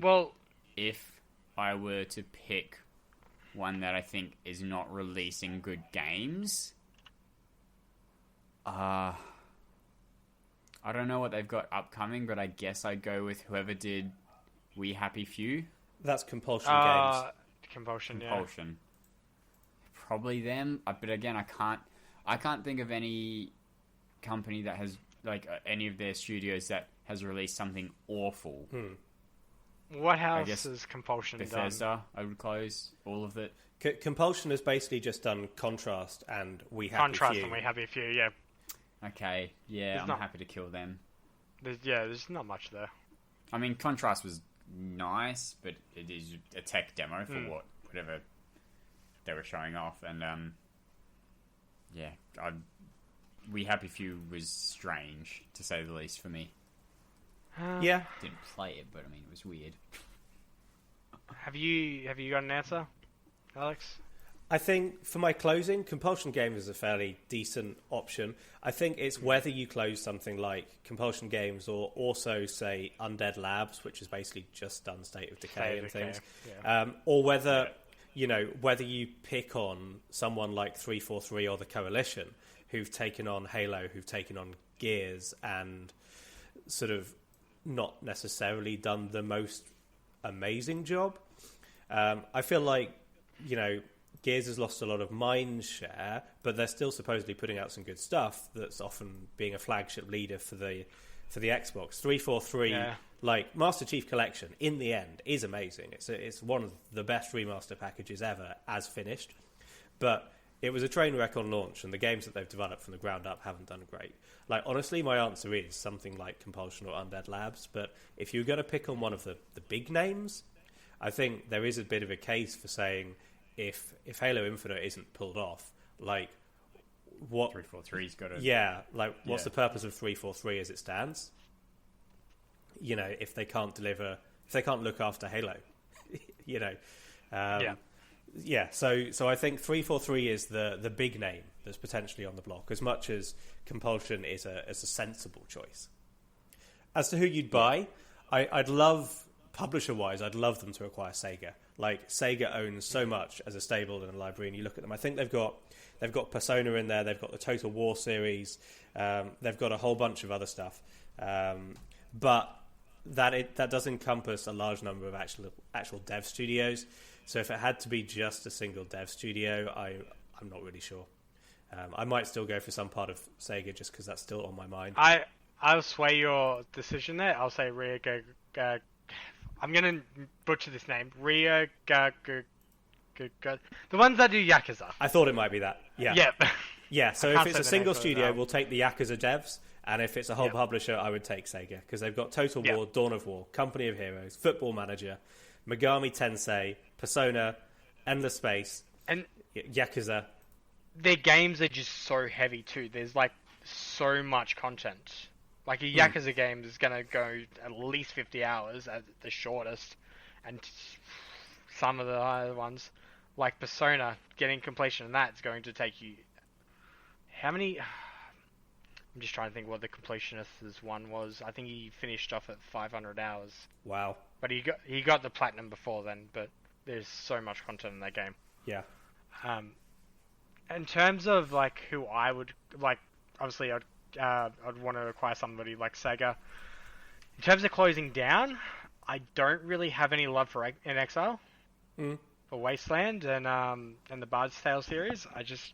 Well, if I were to pick one that I think is not releasing good games, I don't know what they've got upcoming, but I guess I'd go with whoever did We Happy Few. That's Compulsion Games. Compulsion. Probably them, but again, I can't think of any company that has like any of their studios that has released something awful. What house has Compulsion Bethesda, done? I would close all of it. Compulsion has basically just done Contrast and We Happy Contrast Few. and We Happy Few, yeah. Okay, yeah, I'm happy to kill them. There's not much there. I mean, Contrast was nice, but it is a tech demo for whatever they were showing off, and We Happy Few was strange, to say the least, for me. Yeah. Didn't play it, but I mean, it was weird. Have you got an answer, Alex? I think for my closing, Compulsion Games is a fairly decent option. I think it's whether you close something like Compulsion Games or also, say, Undead Labs, which has basically just done State of Decay and things, or whether whether you pick on someone like 343 or the Coalition, who've taken on Halo, who've taken on Gears, and sort of not necessarily done the most amazing job. I feel like, Gears has lost a lot of mind share, but they're still supposedly putting out some good stuff that's often being a flagship leader for the Xbox. 343, like Master Chief Collection, in the end, is amazing. It's one of the best remaster packages ever, as finished. But it was a train wreck on launch, and the games that they've developed from the ground up haven't done great. Like, honestly, my answer is something like Compulsion or Undead Labs, but if you're going to pick on one of the big names, I think there is a bit of a case for saying, if Halo Infinite isn't pulled off, like, what 343's got to... what's the purpose of 343 as it stands? If they can't deliver, if they can't look after Halo, So I think 343 is the big name that's potentially on the block, as much as Compulsion is a sensible choice. As to who you'd buy, I'd love publisher-wise, I'd love them to acquire Sega. Like, Sega owns so much as a stable and a library, and you look at them. I think they've got Persona in there. They've got the Total War series. They've got a whole bunch of other stuff. But that does encompass a large number of actual dev studios. So if it had to be just a single dev studio, I'm not really sure. I might still go for some part of Sega just because that's still on my mind. I'll sway your decision there. I'll say I'm gonna butcher this name. The ones that do Yakuza. I thought it might be that. Yeah. Yep. Yeah. So if it's a single studio, we'll take the Yakuza devs, and if it's a whole publisher, I would take Sega because they've got Total War, Dawn of War, Company of Heroes, Football Manager, Megami Tensei, Persona, Endless Space, and Yakuza. Their games are just so heavy too. There's like so much content. Like a Yakuza game is going to go at least 50 hours at the shortest, and some of the other ones, like Persona, getting completion on that is going to take you... How many... I'm just trying to think what the completionist's one was. I think he finished off at 500 hours. Wow. But he got the platinum before then, but there's so much content in that game. Yeah. In terms of like who I would like, obviously I'd want to acquire somebody like Sega. In terms of closing down, I don't really have any love for In Exile, for Wasteland, and the Bard's Tale series. They just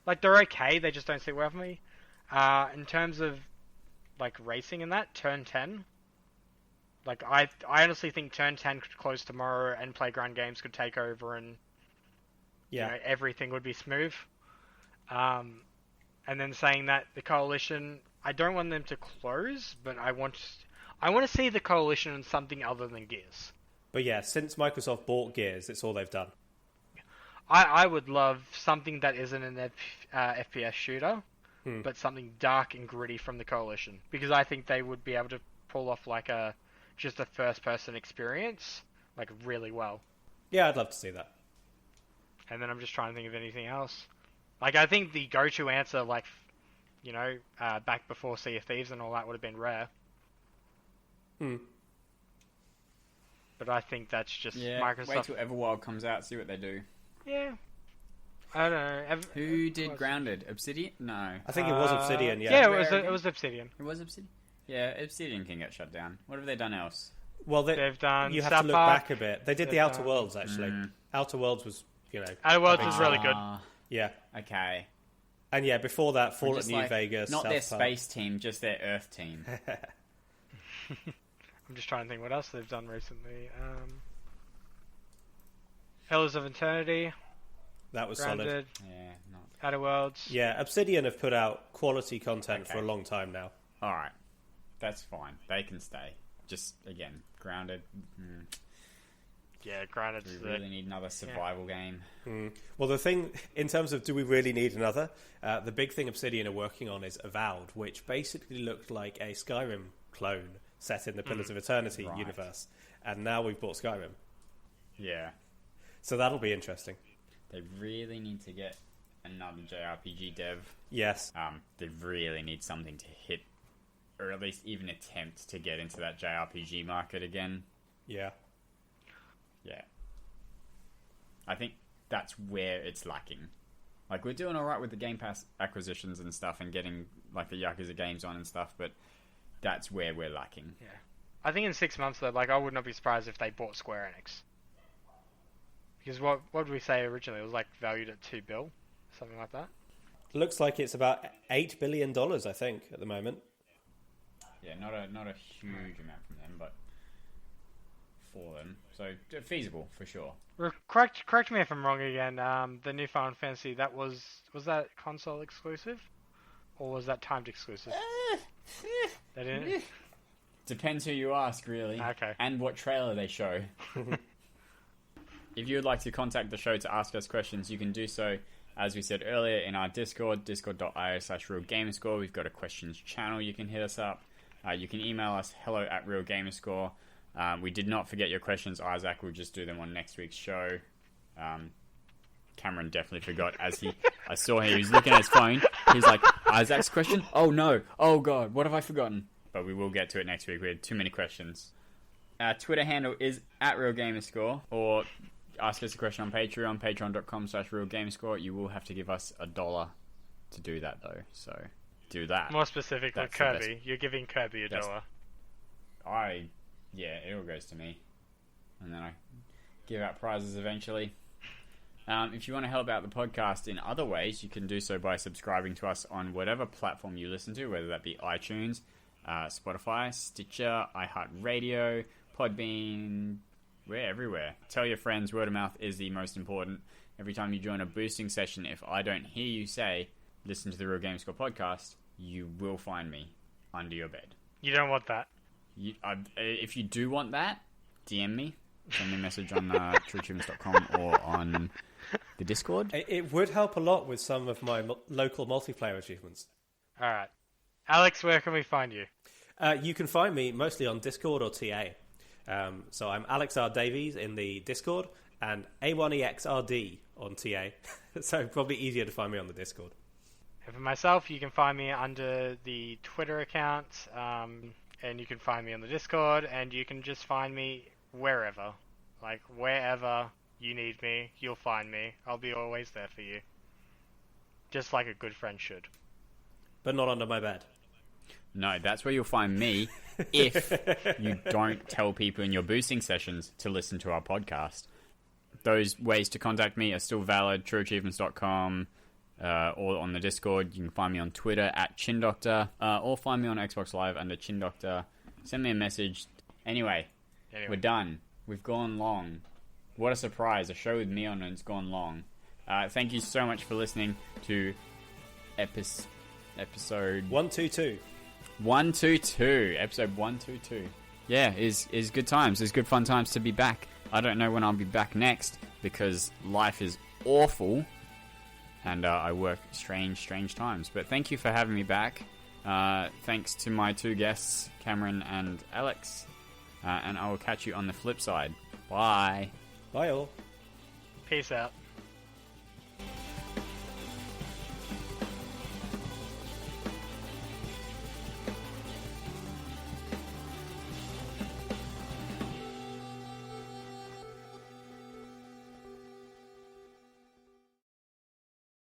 like they're okay. They just don't sit well for me. In terms of like racing and that, Turn 10. Like I honestly think Turn 10 could close tomorrow, and Playground Games could take over, and you know, everything would be smooth. And then saying that the Coalition, I don't want them to close, but I want to see the Coalition in something other than Gears. But yeah, since Microsoft bought Gears, it's all they've done. I would love something that isn't an FPS shooter, but something dark and gritty from the Coalition, because I think they would be able to pull off like just a first-person experience like really well. Yeah, I'd love to see that. And then I'm just trying to think of anything else. Like, I think the go-to answer, like, you know, back before Sea of Thieves and all that would have been Rare. But I think that's just Microsoft. Wait till Everwild comes out, see what they do. Yeah. I don't know. Who did Grounded? Obsidian? No. I think it was Obsidian, yeah. Yeah, it was Obsidian. It was Obsidian? Yeah, Obsidian can get shut down. What have they done else? Well, they've done you have South to look Park. back a bit. They did the Outer Worlds, actually. Outer Worlds was, you know... Outer Worlds was really good. Yeah. Okay. And yeah, before that, Fallout New like, Vegas, not South their Park. space team, just their Earth team. I'm just trying to think what else they've done recently. Pillars of Eternity. That was Grounded, solid. Yeah, not... Outer Worlds. Yeah, Obsidian have put out quality content for a long time now. Alright. That's fine. They can stay. Just, again, Grounded. Yeah, Grounded. Do we really need another survival game? Well, the thing, in terms of do we really need another, the big thing Obsidian are working on is Avowed, which basically looked like a Skyrim clone set in the Pillars of Eternity universe. And now we've bought Skyrim. Yeah. So that'll be interesting. They really need to get another JRPG dev. Yes. They really need something to hit, or at least even attempt to get into that JRPG market again. Yeah. Yeah. I think that's where it's lacking. Like, we're doing alright with the Game Pass acquisitions and stuff and getting, like, the Yakuza games on and stuff, but that's where we're lacking. Yeah. I think in 6 months, though, like, I would not be surprised if they bought Square Enix. Because what did we say originally? It was, like, valued at $2 billion, something like that. Looks like it's about $8 billion, I think, at the moment. Yeah, not a huge amount from them, but for them. So, feasible, for sure. Correct me if I'm wrong again. The new Final Fantasy, was that console exclusive? Or was that timed exclusive? They didn't? Depends who you ask, really. Okay. And what trailer they show. If you would like to contact the show to ask us questions, you can do so, as we said earlier, in our Discord, discord.io/realgamerscore. We've got a questions channel. You can hit us up. You can email us, hello@realgamerscore. We did not forget your questions, Isaac. We'll just do them on next week's show. Cameron definitely forgot. I saw he was looking at his phone. He's like, Isaac's question? Oh no. Oh god, what have I forgotten? but we will get to it next week. We had too many questions. Our Twitter handle is @RealGamerscore, or ask us a question on Patreon, patreon.com/RealGamerscore. You will have to give us $1 to do that, though, so do that. More specifically, That's the Kirby. You're giving Kirby $1. Yeah, it all goes to me. And then I give out prizes eventually. If you want to help out the podcast in other ways, you can do so by subscribing to us on whatever platform you listen to, whether that be iTunes, Spotify, Stitcher, iHeartRadio, Podbean. We're everywhere. Tell your friends. Word of mouth is the most important. Every time you join a boosting session, if I don't hear you say, listen to the Real Game Score podcast, you will find me under your bed. You don't want that. If you do want that, DM me. Send me a message on trueachievements.com or on the Discord. It would help a lot with some of my local multiplayer achievements. All right. Alex, where can we find you? You can find me mostly on Discord or TA. So I'm Alex R. Davies in the Discord and A1EXRD on TA. So probably easier to find me on the Discord. And for myself, you can find me under the Twitter account, and you can find me on the Discord, and you can just find me wherever. Like, wherever you need me, you'll find me. I'll be always there for you. Just like a good friend should. But not under my bed. No, that's where you'll find me if you don't tell people in your boosting sessions to listen to our podcast. Those ways to contact me are still valid. TrueAchievements.com, or on the Discord. You can find me on Twitter @ChinDoctor, or find me on Xbox Live under ChinDoctor. Send me a message. Anyway, we're done. We've gone long. What a surprise. A show with me on it's gone long. Thank you so much for listening to episode 122. 122. Episode 122. Yeah, is good times. It's good fun times to be back. I don't know when I'll be back next because life is awful and I work strange times. But thank you for having me back. Thanks to my two guests, Cameron and Alex. And I will catch you on the flip side. Bye. Bye all. Peace out.